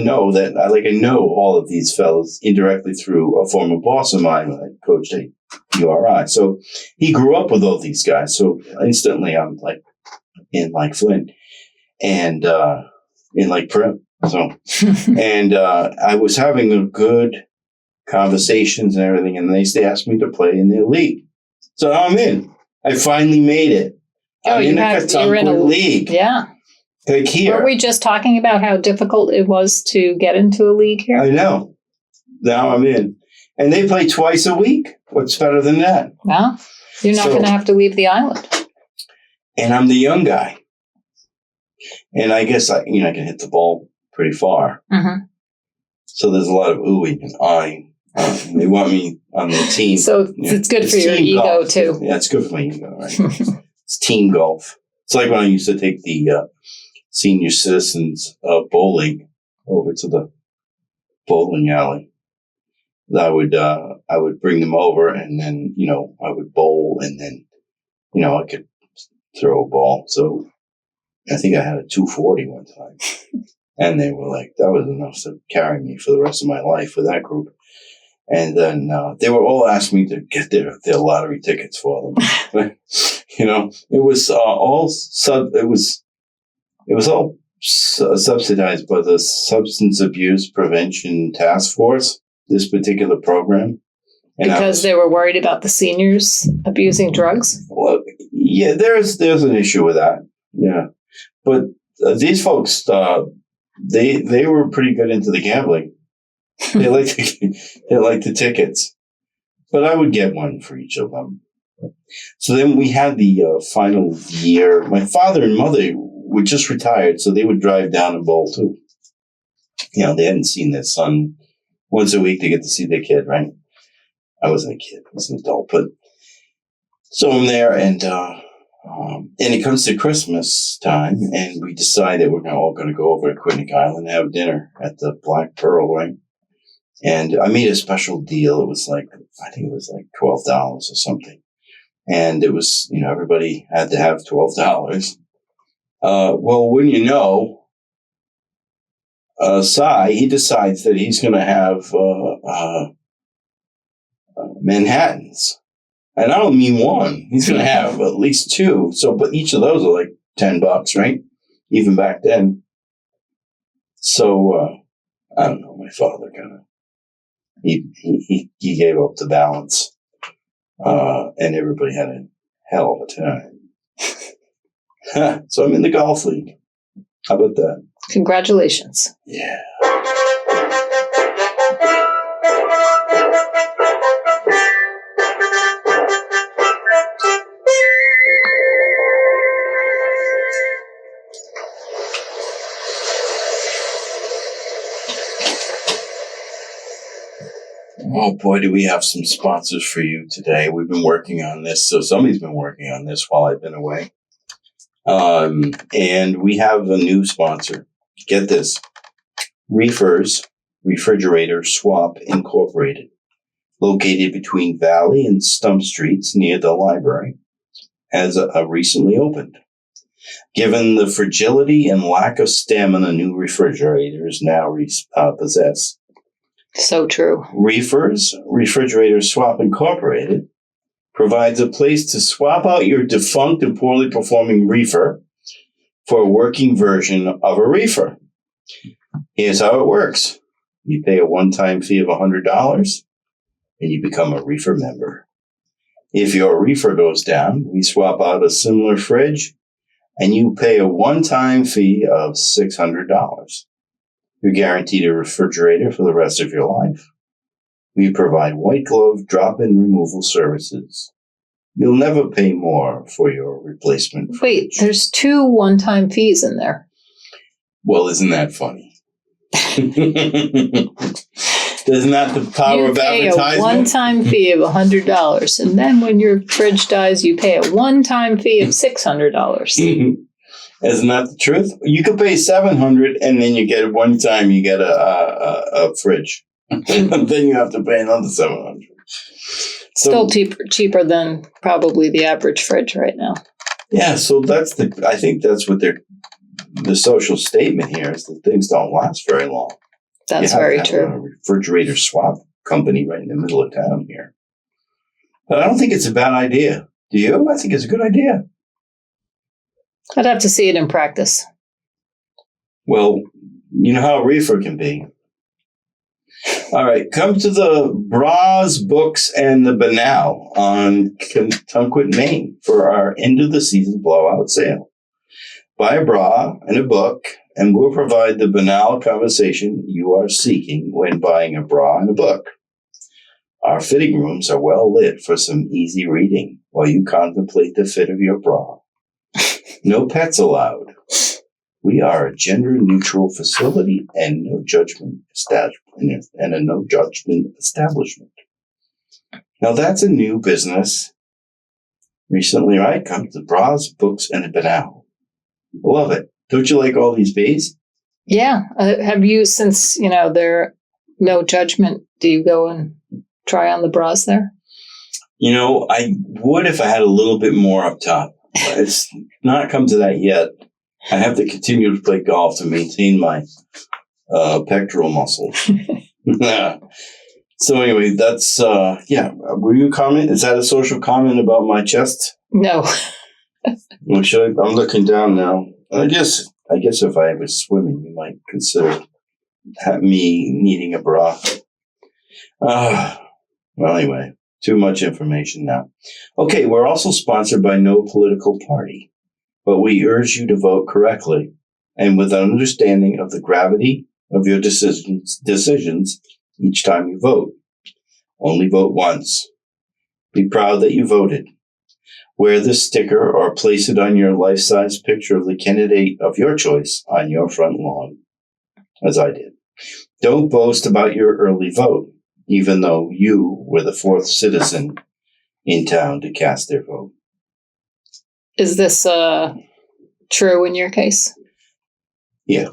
know that I know all of these fellows indirectly through a former boss of mine that I coached at URI. So he grew up with all these guys. So instantly I'm in Flint and in Prim. So and I was having a good conversations and everything, and they asked me to play in the league. So now I'm in. I finally made it. I'm in the Katunkwit league. Yeah. Here. Were we just talking about how difficult it was to get into a league here? I know. Now I'm in. And they play twice a week. What's better than that? Well, you're not going to have to leave the island. And I'm the young guy. And I guess I can hit the ball pretty far. Mm-hmm. So there's a lot of oohing and eyeing. They want me on their team. So it's good for your ego, golf, too. Yeah, it's good for my ego, right? It's team golf. It's like when I used to take the senior citizens bowling over to the bowling alley. I would bring them over, and then I would bowl, and then I could throw a ball. So I think I had a 240 one time, and they were like, that was enough to carry me for the rest of my life with that group. And then they were all asking me to get their lottery tickets for them. But, it was all subsidized by the Substance Abuse Prevention Task Force, this particular program. And because they were worried about the seniors abusing drugs? Well, yeah, there's an issue with that. Yeah. But these folks, they were pretty good into the gambling. They liked the tickets. But I would get one for each of them. So then we had the final year. My father and mother were just retired, so they would drive down and bowl too. They hadn't seen their son once a week to get to see their kid, right? I wasn't a kid, I was an adult. But so I'm there, and it comes to Christmas time, and we decide that we're all going to go over to Quinnipiac Island and have dinner at the Black Pearl, right? And I made a special deal. It was I think it was like $12 or something. And it was, everybody had to have $12. Well, when Cy, he decides that he's going to have Manhattans. And I don't mean one. He's going to have at least two. So, but each of those are like $10, right? Even back then. So, I don't know. My father kind of, he gave up the balance. And everybody had a hell of a time. So I'm in the golf league. How about that? Congratulations. Yeah. Oh boy, do we have some sponsors for you today. We've been working on this. So somebody's been working on this while I've been away. And we have a new sponsor. Get this. Reefers Refrigerator Swap Incorporated, located between Valley and Stump Streets near the library, has recently opened. Given the fragility and lack of stamina new refrigerators now possess, So true. Reefers Refrigerator Swap Incorporated provides a place to swap out your defunct and poorly performing reefer for a working version of a reefer. Here's how it works. You pay a one-time fee of $100 and you become a reefer member. If your reefer goes down, we swap out a similar fridge and you pay a one-time fee of $600. You're guaranteed a refrigerator for the rest of your life. We provide white glove drop-in removal services. You'll never pay more for your replacement fridge. Wait, there's 2 one-time fees in there. Well, isn't that funny? Isn't that the power of advertisement? You pay a one-time fee of $100, and then when your fridge dies, you pay a one-time fee of $600. Isn't that the truth? You could pay $700, and then you get a fridge. And then you have to pay another $700. Still cheaper than probably the average fridge right now. Yeah, so I think that's what the social statement here is that things don't last very long. That's very true. A refrigerator swap company right in the middle of town here. But I don't think it's a bad idea. Do you? I think it's a good idea. I'd have to see it in practice. Well, you know how a reefer can be. All right, come to the Bras, Books, and the Banal on Cotunkit, Maine for our end of the season blowout sale. Buy a bra and a book, and we'll provide the banal conversation you are seeking when buying a bra and a book. Our fitting rooms are well lit for some easy reading while you contemplate the fit of your bra. No pets allowed. We are a gender-neutral facility and a no judgment establishment. Now that's a new business recently, right? Come to Bras, Books, and the Banal. Love it. Don't you like all these bees? Yeah. Have you, since, they're no judgment, do you go and try on the bras there? You know, I would if I had a little bit more up top. It's not come to that yet. I have to continue to play golf to maintain my pectoral muscles. So anyway, that's, were you comment? Is that a social comment about my chest? No. Well, I'm looking down now. I guess if I was swimming, you might consider me needing a bra. Well, anyway, too much information now. Okay, we're also sponsored by no political party, but we urge you to vote correctly and with an understanding of the gravity of your decisions each time you vote. Only vote once. Be proud that you voted. Wear this sticker or place it on your life-size picture of the candidate of your choice on your front lawn, as I did. Don't boast about your early vote, even though you were the fourth citizen in town to cast their vote. Is this true in your case? Yeah.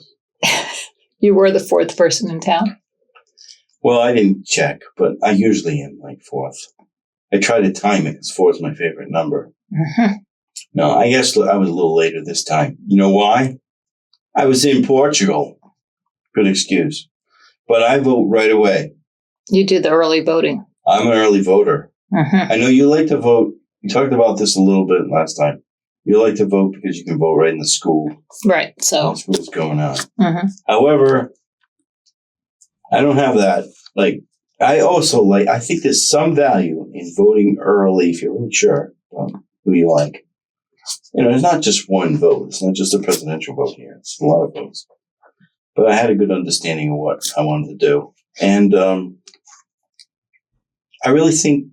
You were the fourth person in town? Well, I didn't check, but I usually am like fourth. I try to time it because four is my favorite number. Mm-hmm. No, I guess I was a little later this time. You know why? I was in Portugal. Good excuse. But I vote right away. You do the early voting. I'm an early voter. Mm-hmm. I know you like to vote. We talked about this a little bit last time. You like to vote because you can vote right in the school. Right, so. That's what's going on. Mm-hmm. However, I don't have that. Like, I think there's some value in voting early if you're really sure who you like. You know, it's not just one vote. It's not just a presidential vote here. It's a lot of votes. But I had a good understanding of what I wanted to do. And I really think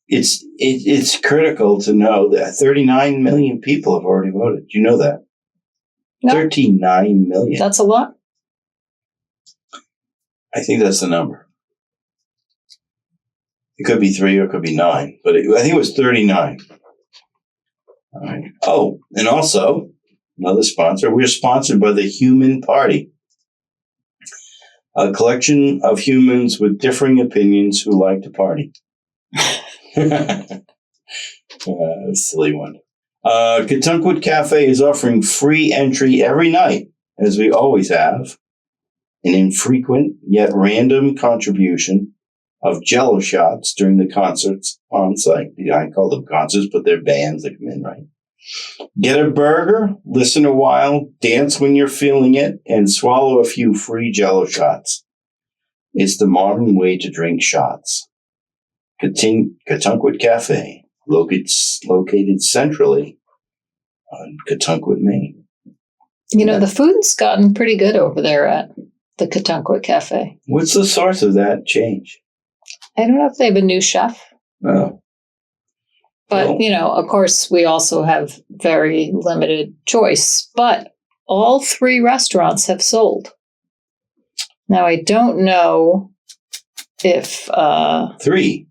it's critical to know that 39 million people have already voted. Do you know that? No. 39 million. That's a lot. I think that's the number. It could be 3 or it could be 9, but I think it was 39. All right. Oh, and also, another sponsor. We're sponsored by the Human Party, a collection of humans with differing opinions who like to party. Silly one. Katunkwit Cafe is offering free entry every night, as we always have, an infrequent yet random contribution of Jello shots during the concerts on site. I call them concerts, but they're bands that come in, right? Get a burger, listen a while, dance when you're feeling it, and swallow a few free Jello shots. It's the modern way to drink shots. Katunkwit Cafe, located centrally on Katunkwit, Maine. You know, the food's gotten pretty good over there at the Katunkwit Cafe. What's the source of that change? I don't know if they have a new chef. Oh. But, Well, you know, of course, we also have very limited choice. But all 3 restaurants have sold. Now, I don't know if 3.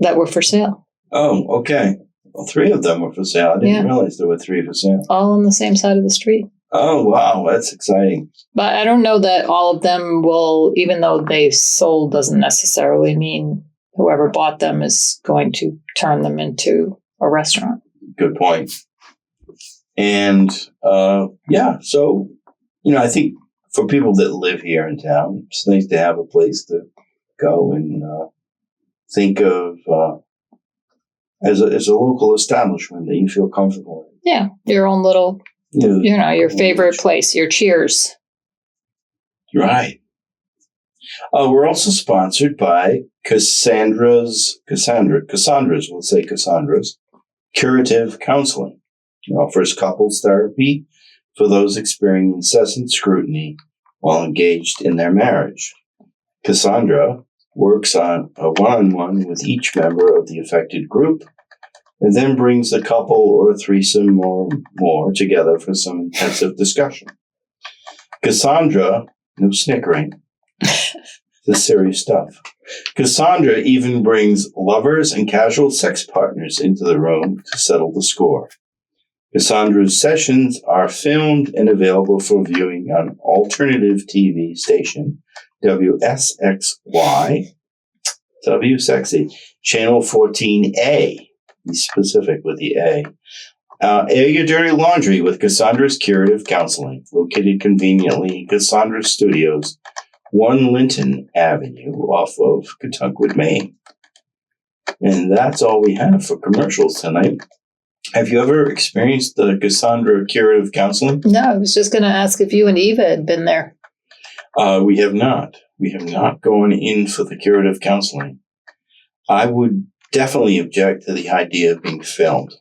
that were for sale. Oh, okay. Well, 3 of them were for sale. I didn't realize there were 3 for sale. All on the same side of the street. Oh, wow. That's exciting. But I don't know that all of them will, even though they sold, doesn't necessarily mean whoever bought them is going to turn them into a restaurant. Good point. And, so, you know, I think for people that live here in town, it's nice to have a place to go and think of as a local establishment that you feel comfortable in. Yeah, your own little, your favorite place, your Cheers. Right. We're also sponsored by Cassandra's Curative Counseling. It offers couples therapy for those experiencing incessant scrutiny while engaged in their marriage. Cassandra works on a one-on-one with each member of the affected group and then brings the couple or threesome or more together for some intensive discussion. Cassandra, no snickering, this serious stuff. Cassandra even brings lovers and casual sex partners into the room to settle the score. Cassandra's sessions are filmed and available for viewing on alternative TV station WSXY, W Sexy, Channel 14A. Be specific with the A. Air your dirty laundry with Cassandra's Curative Counseling, located conveniently in Cassandra's Studios, 1 Linton Avenue off of Cotunkwood, Maine. And that's all we have for commercials tonight. Have you ever experienced the Cassandra Curative Counseling? No, I was just going to ask if you and Eva had been there. We have not. We have not gone in for the curative counseling. I would definitely object to the idea of being filmed.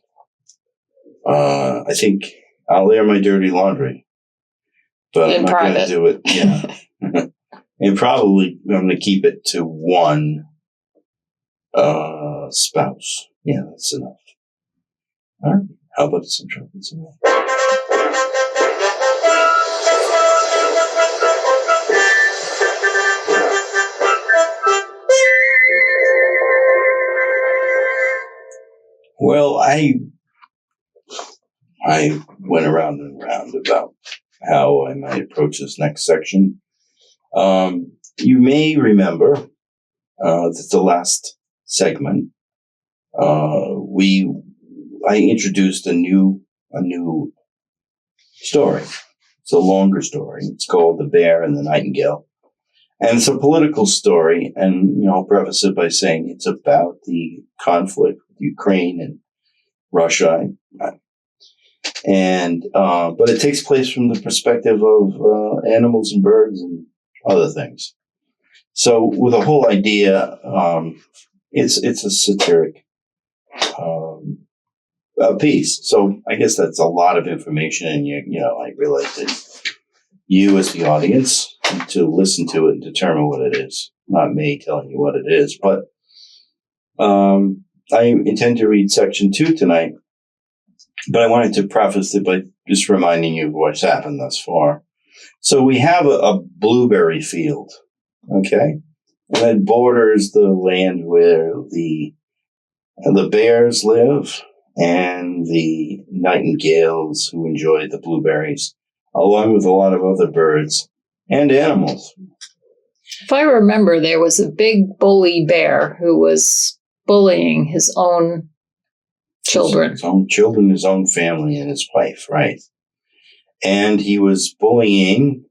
I think I'll air my dirty laundry, but I'm not going to do it. Yeah. And probably I'm going to keep it to 1 spouse. Yeah, that's enough. All right. How about some trumpets? Well, I went around and around about how I might approach this next section. You may remember that the last segment, I introduced a new story. It's a longer story. It's called The Bear and the Nightingale. And it's a political story. And, I'll preface it by saying it's about the conflict with Ukraine and Russia. But it takes place from the perspective of animals and birds and other things. So with the whole idea, it's a satiric piece. So I guess that's a lot of information, and I realize that you as the audience need to listen to it and determine what it is. Not me telling you what it is, but I intend to read section 2 tonight. But I wanted to preface it by just reminding you of what's happened thus far. So we have a blueberry field, okay, and that borders the land where the bears live and the nightingales who enjoy the blueberries, along with a lot of other birds and animals. If I remember, there was a big bully bear who was bullying his own children. His own children, his own family, and his wife, right? And he was bullying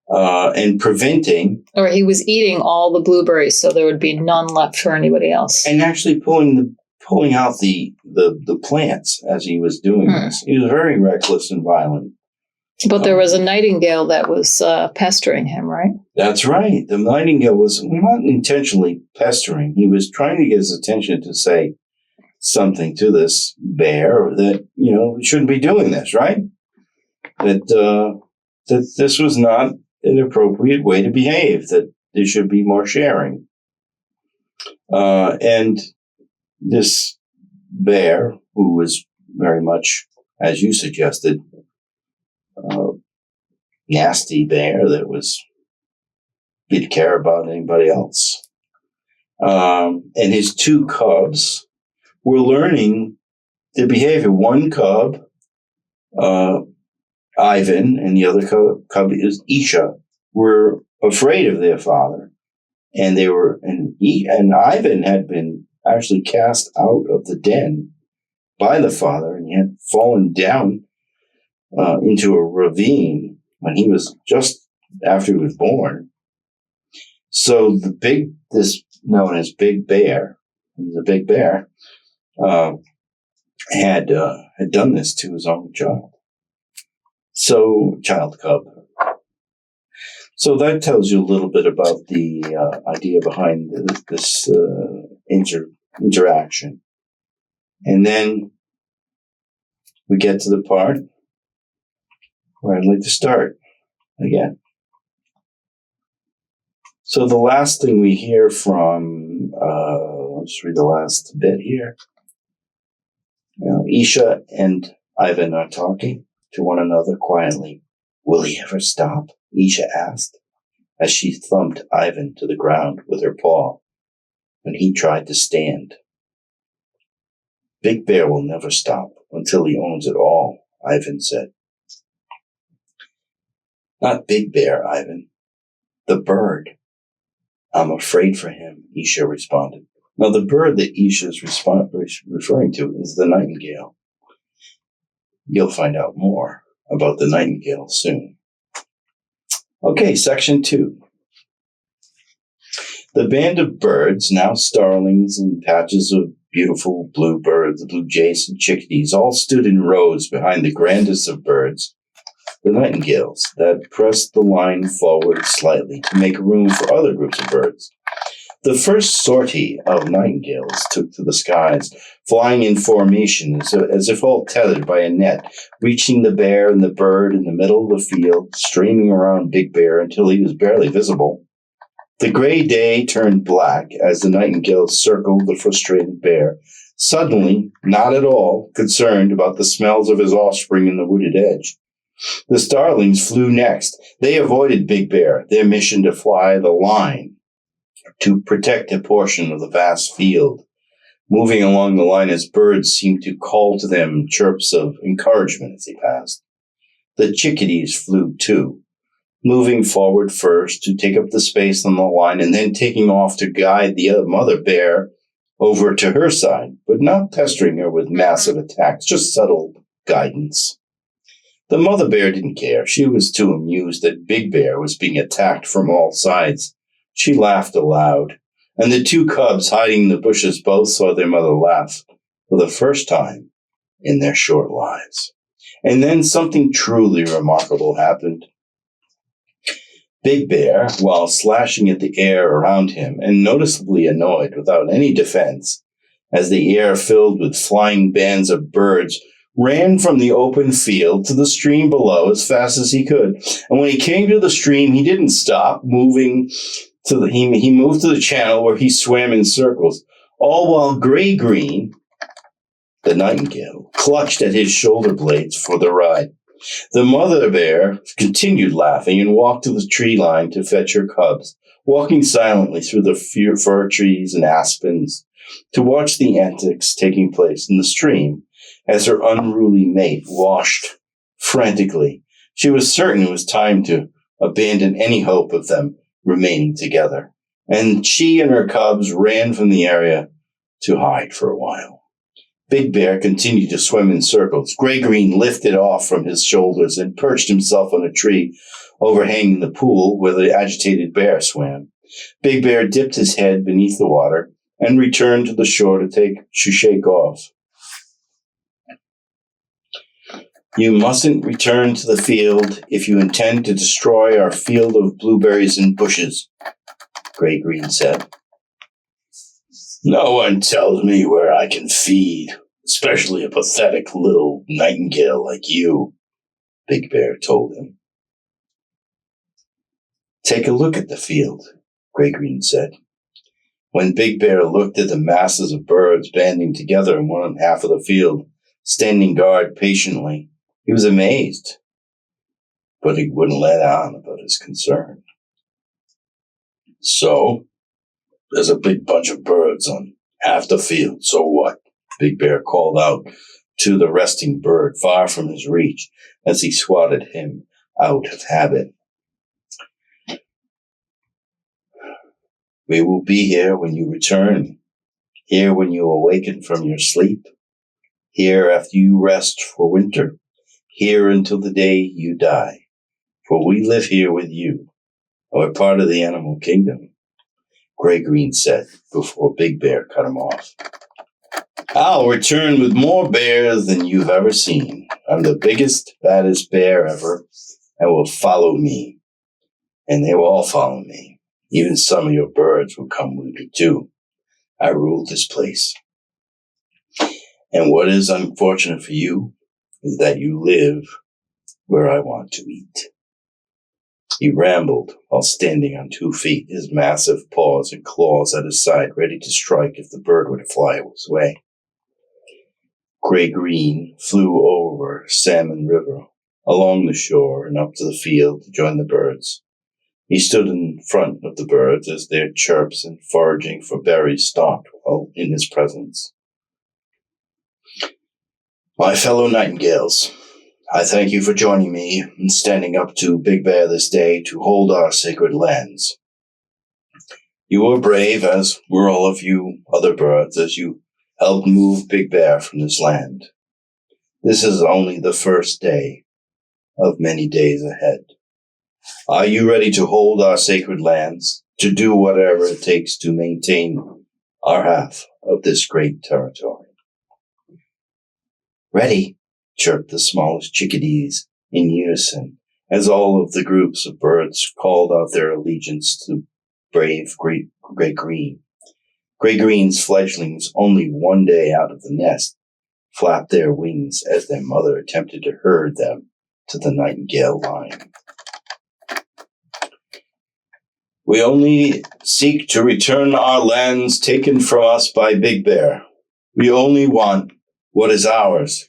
and preventing. Or he was eating all the blueberries, so there would be none left for anybody else. And actually pulling out the plants as he was doing this. He was very reckless and violent. But there was a nightingale that was pestering him, right? That's right. The nightingale was not intentionally pestering. He was trying to get his attention to say something to this bear that, shouldn't be doing this, right? That this was not an appropriate way to behave, that there should be more sharing. And this bear, who was very much, as you suggested, nasty bear that didn't care about anybody else. And his 2 cubs were learning their behavior. One cub, Ivan, and the other cub is Isha, were afraid of their father. And and Ivan had been actually cast out of the den by the father, and he had fallen down into a ravine when he was just after he was born. So this known as Big Bear, he's a big bear, had done this to his own child. So, child cub. So that tells you a little bit about the idea behind this interaction. And then we get to the part where I'd like to start again. So the last thing we hear from, let's read the last bit here. Isha and Ivan are talking to one another quietly. Will he ever stop? Isha asked, as she thumped Ivan to the ground with her paw when he tried to stand. Big Bear will never stop, until he owns it all, Ivan said. Not Big Bear, Ivan. The bird. I'm afraid for him, Isha responded. Now, the bird that Isha is referring to is the nightingale. You'll find out more about the nightingale soon. Okay, section 2. The band of birds, now starlings and patches of beautiful bluebirds, blue jays and chickadees, all stood in rows behind the grandest of birds, the nightingales, that pressed the line forward slightly to make room for other groups of birds. The first sortie of nightingales took to the skies, flying in formation as if all tethered by a net, reaching the bear and the bird in the middle of the field, streaming around Big Bear until he was barely visible. The gray day turned black as the nightingales circled the frustrated bear, suddenly not at all concerned about the smells of his offspring in the wooded edge. The starlings flew next. They avoided Big Bear, their mission to fly the line, to protect a portion of the vast field. Moving along the line as birds seemed to call to them chirps of encouragement as they passed. The chickadees flew too, moving forward first to take up the space on the line and then taking off to guide the other mother bear over to her side, but not pestering her with massive attacks, just subtle guidance. The mother bear didn't care. She was too amused that Big Bear was being attacked from all sides. She laughed aloud, and the two cubs hiding in the bushes both saw their mother laugh for the first time in their short lives. And then something truly remarkable happened. Big Bear, while slashing at the air around him and noticeably annoyed without any defense, as the air filled with flying bands of birds, ran from the open field to the stream below as fast as he could. And when he came to the stream, he didn't stop moving. He moved to the channel where he swam in circles, all while Gray Green, the nightingale, clutched at his shoulder blades for the ride. The mother bear continued laughing and walked to the tree line to fetch her cubs, walking silently through the fir trees and aspens to watch the antics taking place in the stream as her unruly mate washed frantically. She was certain it was time to abandon any hope of them remaining together, and she and her cubs ran from the area to hide for a while. Big Bear continued to swim in circles. Gray Green lifted off from his shoulders and perched himself on a tree overhanging the pool where the agitated bear swam. Big Bear dipped his head beneath the water and returned to the shore to shake off. You mustn't return to the field if you intend to destroy our field of blueberries and bushes, Gray Green said. No one tells me where I can feed, especially a pathetic little nightingale like you, Big Bear told him. Take a look at the field, Gray Green said. When Big Bear looked at the masses of birds banding together in one half of the field, standing guard patiently, he was amazed, but he wouldn't let on about his concern. So, there's a big bunch of birds on half the field. So what? Big Bear called out to the resting bird far from his reach as he swatted him out of habit. We will be here when you return, here when you awaken from your sleep, here after you rest for winter, here until the day you die, for we live here with you, and we're part of the animal kingdom, Gray Green said before Big Bear cut him off. I'll return with more bears than you've ever seen. I'm the biggest, baddest bear ever, and will follow me. And they will all follow me. Even some of your birds will come with me too. I rule this place. And what is unfortunate for you is that you live where I want to eat. He rambled while standing on 2 feet, his massive paws and claws at his side, ready to strike if the bird were to fly his way. Gray Green flew over Salmon River, along the shore and up to the field to join the birds. He stood in front of the birds as their chirps and foraging for berries stopped while in his presence. My fellow Nightingales, I thank you for joining me and standing up to Big Bear this day to hold our sacred lands. You were brave, as were all of you other birds, as you helped move Big Bear from this land. This is only the first day of many days ahead. Are you ready to hold our sacred lands, to do whatever it takes to maintain our half of this great territory? Ready, chirped the smallest chickadees in unison, as all of the groups of birds called out their allegiance to brave Gray Green. Gray Green's fledglings, only one day out of the nest, flapped their wings as their mother attempted to herd them to the nightingale line. We only seek to return our lands taken from us by Big Bear. We only want what is ours,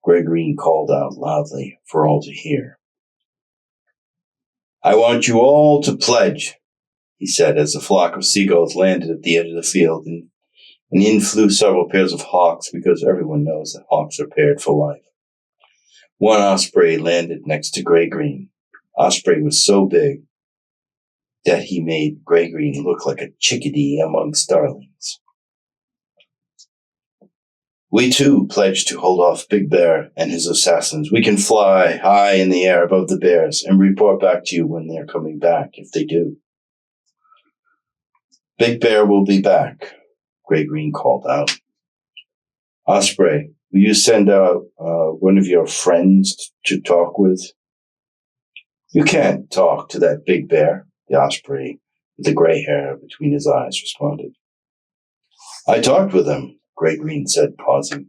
Gray Green called out loudly for all to hear. I want you all to pledge, he said as a flock of seagulls landed at the edge of the field, and in flew several pairs of hawks, because everyone knows that hawks are paired for life. One osprey landed next to Gray Green. Osprey was so big that he made Gray Green look like a chickadee among starlings. We too pledge to hold off Big Bear and his assassins. We can fly high in the air above the bears and report back to you when they're coming back, if they do. Big Bear will be back, Gray Green called out. Osprey, will you send out one of your friends to talk with? You can't talk to that Big Bear, the osprey with the gray hair between his eyes responded. I talked with him, Gray Green said, pausing.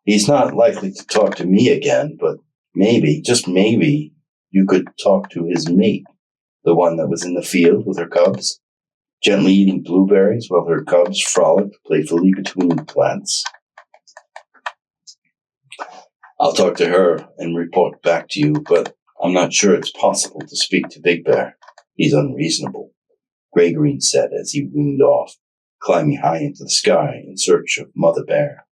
He's not likely to talk to me again, but maybe, just maybe, you could talk to his mate, the one that was in the field with her cubs, gently eating blueberries while her cubs frolicked playfully between the plants. I'll talk to her and report back to you, but I'm not sure it's possible to speak to Big Bear. He's unreasonable, Gray Green said as he winged off, climbing high into the sky in search of Mother Bear.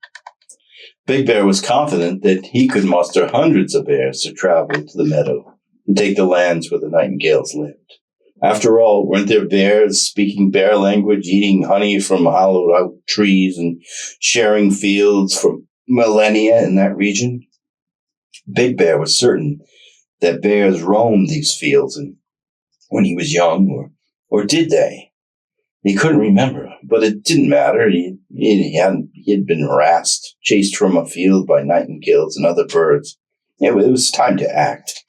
Big Bear was confident that he could muster hundreds of bears to travel to the meadow and take the lands where the nightingales lived. After all, weren't there bears speaking bear language, eating honey from hollowed-out trees, and sharing fields for millennia in that region? Big Bear was certain that bears roamed these fields and when he was young, or did they? He couldn't remember, but it didn't matter. He had been harassed, chased from a field by nightingales and other birds. It was time to act.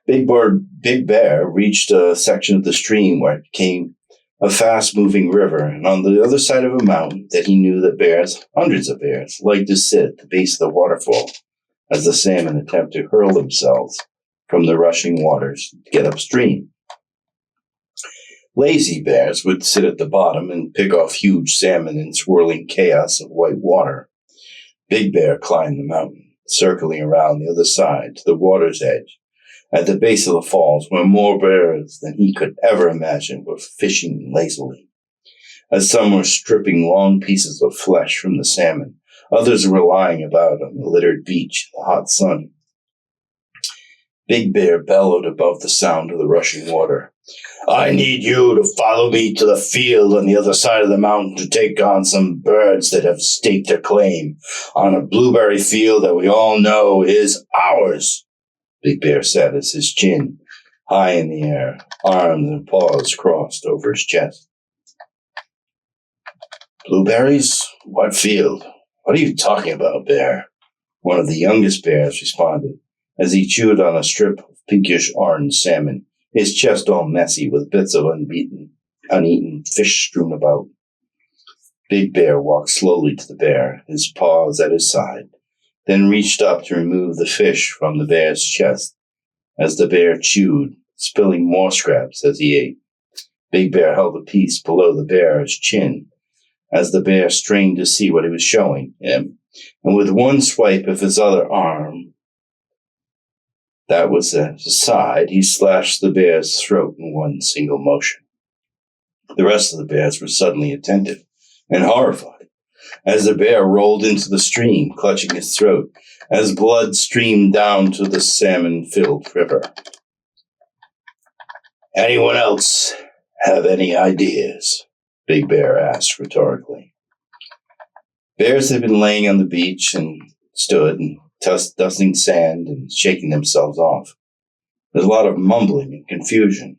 Big Bear reached a section of the stream where it came a fast-moving river, and on the other side of a mountain that he knew that bears, hundreds of bears, liked to sit at the base of the waterfall as the salmon attempt to hurl themselves from the rushing waters to get upstream. Lazy bears would sit at the bottom and pick off huge salmon in swirling chaos of white water. Big Bear climbed the mountain, circling around the other side to the water's edge. At the base of the falls were more bears than he could ever imagine were fishing lazily. As some were stripping long pieces of flesh from the salmon, others were lying about on the littered beach in the hot sun. Big Bear bellowed above the sound of the rushing water. I need you to follow me to the field on the other side of the mountain to take on some birds that have staked a claim on a blueberry field that we all know is ours, Big Bear said as his chin high in the air, arms and paws crossed over his chest. Blueberries? What field? What are you talking about, Bear? One of the youngest bears responded as he chewed on a strip of pinkish-orange salmon, his chest all messy with bits of uneaten fish strewn about. Big Bear walked slowly to the bear, his paws at his side, then reached up to remove the fish from the bear's chest as the bear chewed, spilling more scraps as he ate. Big Bear held a piece below the bear's chin as the bear strained to see what he was showing him, and with one swipe of his other arm, that was at his side, he slashed the bear's throat in one single motion. The rest of the bears were suddenly attentive and horrified as the bear rolled into the stream, clutching his throat, as blood streamed down to the salmon-filled river. Anyone else have any ideas? Big Bear asked rhetorically. Bears had been laying on the beach and stood and dusting sand and shaking themselves off. There's a lot of mumbling and confusion.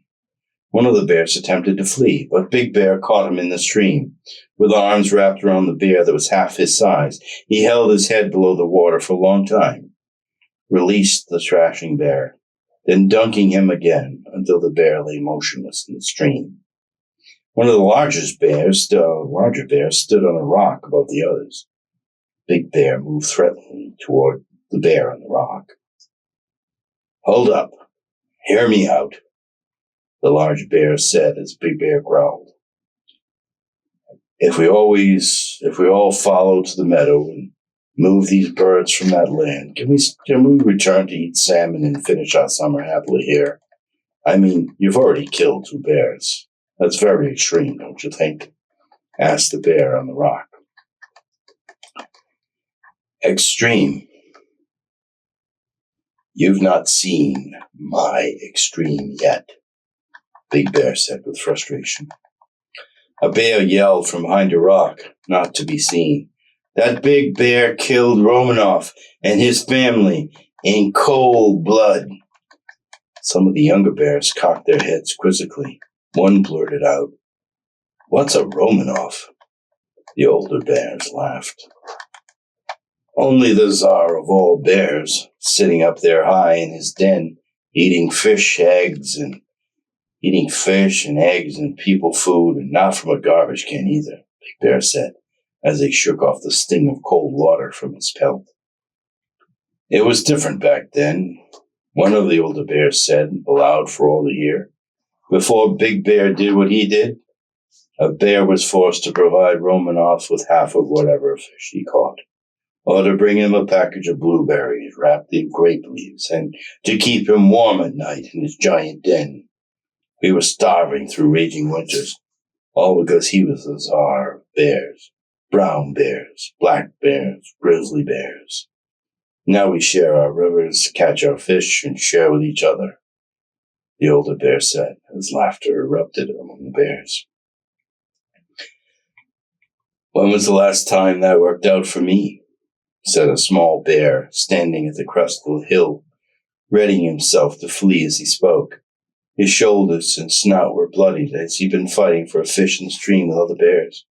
One of the bears attempted to flee, but Big Bear caught him in the stream. With arms wrapped around the bear that was half his size, he held his head below the water for a long time, released the thrashing bear, then dunking him again until the bear lay motionless in the stream. One of the larger bears stood on a rock above the others. Big Bear moved threateningly toward the bear on the rock. Hold up. Hear me out, the large bear said as Big Bear growled. If we all follow to the meadow and move these birds from that land, can we return to eat salmon and finish our summer happily here? I mean, you've already killed 2 bears. That's very extreme, don't you think? Asked the bear on the rock. Extreme. You've not seen my extreme yet, Big Bear said with frustration. A bear yelled from behind a rock, not to be seen. That big bear killed Romanoff and his family in cold blood. Some of the younger bears cocked their heads quizzically. One blurted out, "What's a Romanoff?" The older bears laughed. Only the Tsar of all bears, sitting up there high in his den, eating fish, eggs, and people food, and not from a garbage can either, Big Bear said, as he shook off the sting of cold water from his pelt. It was different back then, one of the older bears said, aloud for all to hear. Before Big Bear did what he did, a bear was forced to provide Romanoff with half of whatever fish he caught, or to bring him a package of blueberries wrapped in grape leaves, and to keep him warm at night in his giant den. We were starving through raging winters, all because he was the Tsar of bears, brown bears, black bears, grizzly bears. Now we share our rivers, catch our fish, and share with each other, the older bear said, as laughter erupted among the bears. When was the last time that worked out for me? Said a small bear, standing at the crest of the hill, readying himself to flee as he spoke. His shoulders and snout were bloodied as he'd been fighting for a fish in the stream with other bears.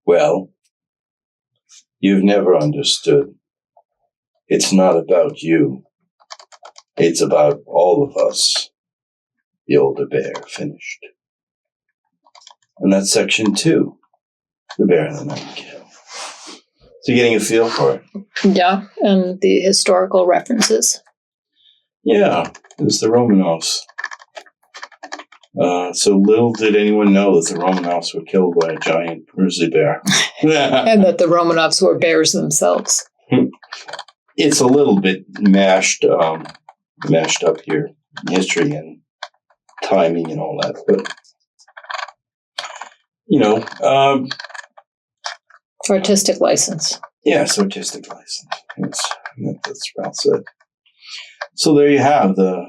Well, you've never understood. It's not about you. It's about all of us, the older bear finished. And that's section 2, The Bear and the Nightingale. So you're getting a feel for it? Yeah, and the historical references. Yeah, it's the Romanovs. So little did anyone know that the Romanovs were killed by a giant grizzly bear. And that the Romanovs were bears themselves. It's a little bit mashed up here, history and timing and all that, but Artistic license. yes, artistic license. That's well said. So there you have the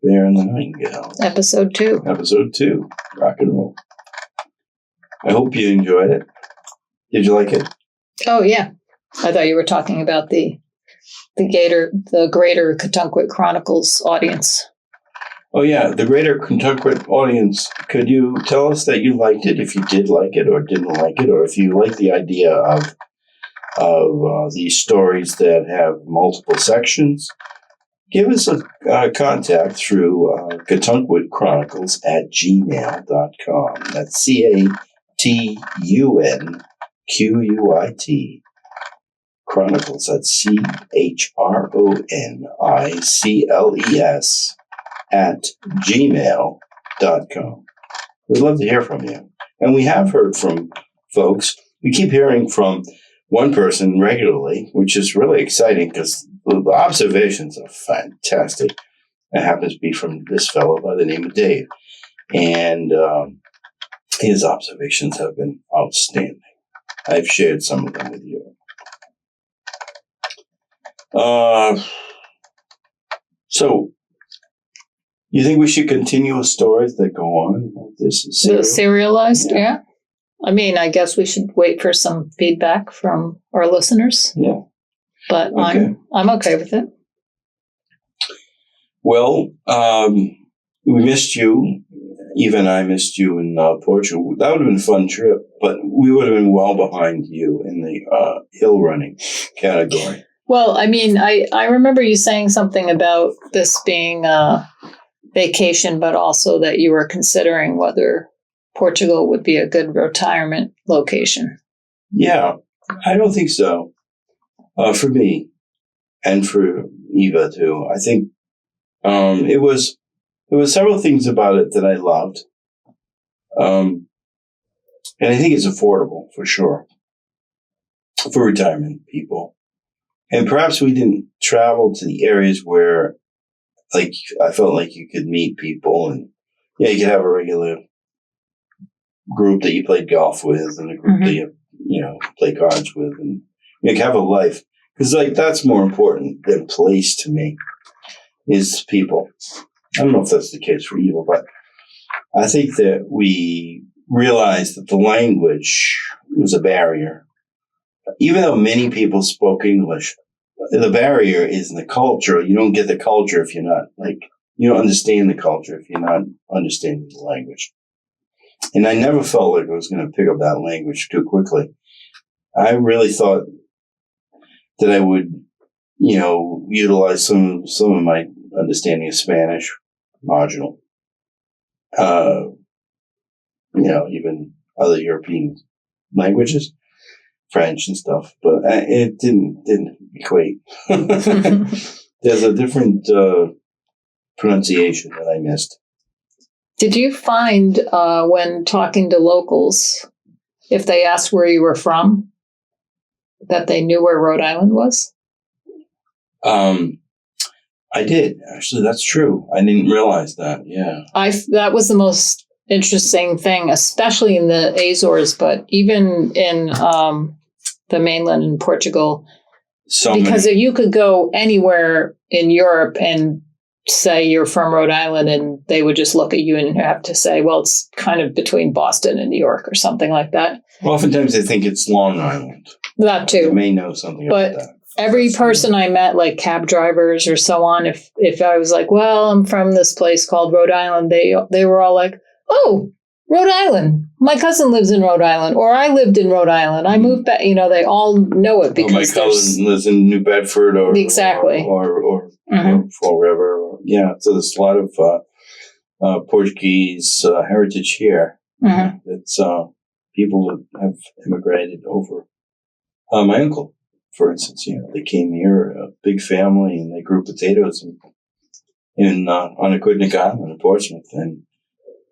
Bear and the Nightingale. Episode 2. Episode 2, rock and roll. I hope you enjoyed it. Did you like it? Oh, yeah. I thought you were talking about the Greater Cotunckwit Chronicles audience. Oh, yeah, the Greater Cotunckwit audience. Could you tell us that you liked it, if you did like it or didn't like it, or if you like the idea of these stories that have multiple sections? Give us a contact through cotunkwitchronicles@gmail.com. That's CATUNQUIT. Chronicles, that's CHRONICLES @gmail.com. We'd love to hear from you. And we have heard from folks. We keep hearing from one person regularly, which is really exciting because the observations are fantastic. It happens to be from this fellow by the name of Dave. And his observations have been outstanding. I've shared some of them with you. So, you think we should continue with stories that go on like this? The serialized, Yeah. yeah. I mean, I guess we should wait for some feedback from our listeners, Yeah. but Okay. I'm okay with it. Well, we missed you. Eva and I missed you in Portugal. That would have been a fun trip, but we would have been well behind you in the hill running category. Well, I mean, I remember you saying something about this being a vacation, but also that you were considering whether Portugal would be a good retirement location. Yeah, I don't think so. For me and for Eva too. I think there was several things about it that I loved. And I think it's affordable for sure for retirement people. And perhaps we didn't travel to the areas where, like, I felt like you could meet people and, yeah, you could have a regular group that you played golf with and a group that you play cards with, and you can have a life. Because, like, that's more important than place to me, is people. I don't know if that's the case for Eva, but I think that we realized that the language was a barrier. Even though many people spoke English, the barrier is in the culture. You don't get the culture if you're not, like, you don't understand the culture if you're not understanding the language. And I never felt like I was going to pick up that language too quickly. I really thought that I would, utilize some of my understanding of Spanish, marginal, even other European languages, French and stuff, but it didn't equate. There's a different pronunciation that I missed. Did you find when talking to locals, if they asked where you were from, that they knew where Rhode Island was? I did. Actually, that's true. I didn't realize that. Yeah. That was the most interesting thing, especially in the Azores, but even in the mainland in Portugal, because you could go anywhere in Europe and say you're from Rhode Island, and they would just look at you and have to say, well, it's kind of between Boston and New York or something like that. Oftentimes they think it's Long Island. That too. You may know something about that. Every person I met, like cab drivers or so on, if I was like, well, I'm from this place called Rhode Island, they were all like, oh, Rhode Island. My cousin lives in Rhode Island, or I lived in Rhode Island. I moved back. They all know it because my cousin lives in New Bedford, or exactly, or Fall River. Yeah, so there's a lot of Portuguese heritage here. It's people that have immigrated over. My uncle, for instance, they came here, a big family, and they grew potatoes on Aquidneck Island in Portsmouth, and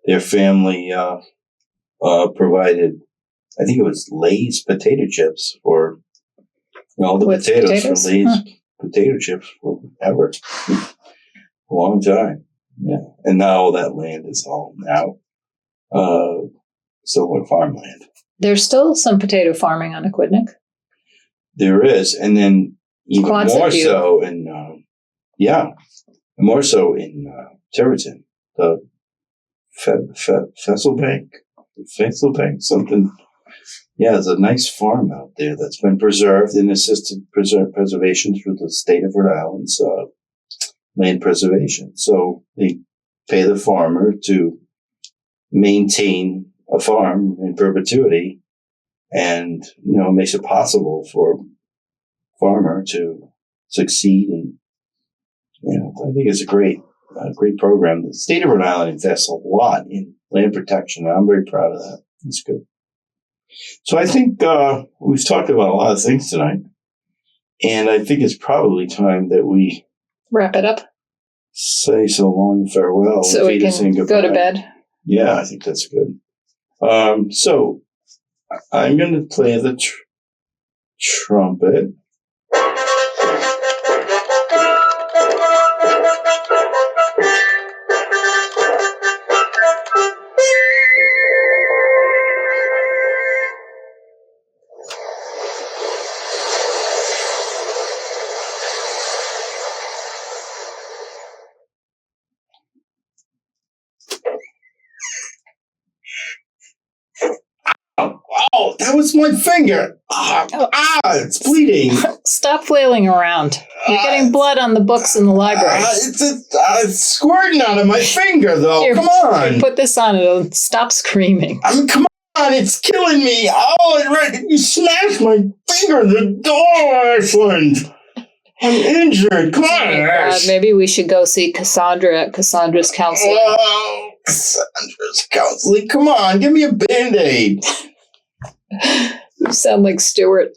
their family provided, I think it was Lay's potato chips for all the potatoes for Lay's potato chips forever, a long time. Yeah, and now all that land is all now somewhat farmland. There's still some potato farming on Aquidneck. There is, and then even more so in Tiverton, the Fesselbank, something. Yeah, there's a nice farm out there that's been preserved and assisted preservation through the state of Rhode Island's land preservation. So they pay the farmer to maintain a farm in perpetuity, and makes it possible for a farmer to succeed. And I think it's a great program. The state of Rhode Island invests a lot in land protection, and I'm very proud of that. It's good. So I think we've talked about a lot of things tonight, and I think it's probably time that we wrap it up. Say so long and farewell. So we can go to bed. Yeah, I think that's good. So I'm going to play the trumpet. that was my finger. It's bleeding. Stop flailing around. You're getting blood on the books in the library. It's squirting out of my finger, though. Here, Come on. here, put this on. It'll stop screaming. I mean, come on. It's killing me. You smashed my finger in the door, Ashland. I'm injured. Come on, Ash. Maybe we should go see Cassandra at Cassandra's counseling. Oh, Cassandra's counseling. Come on, give me a Band-Aid. You sound like Stuart.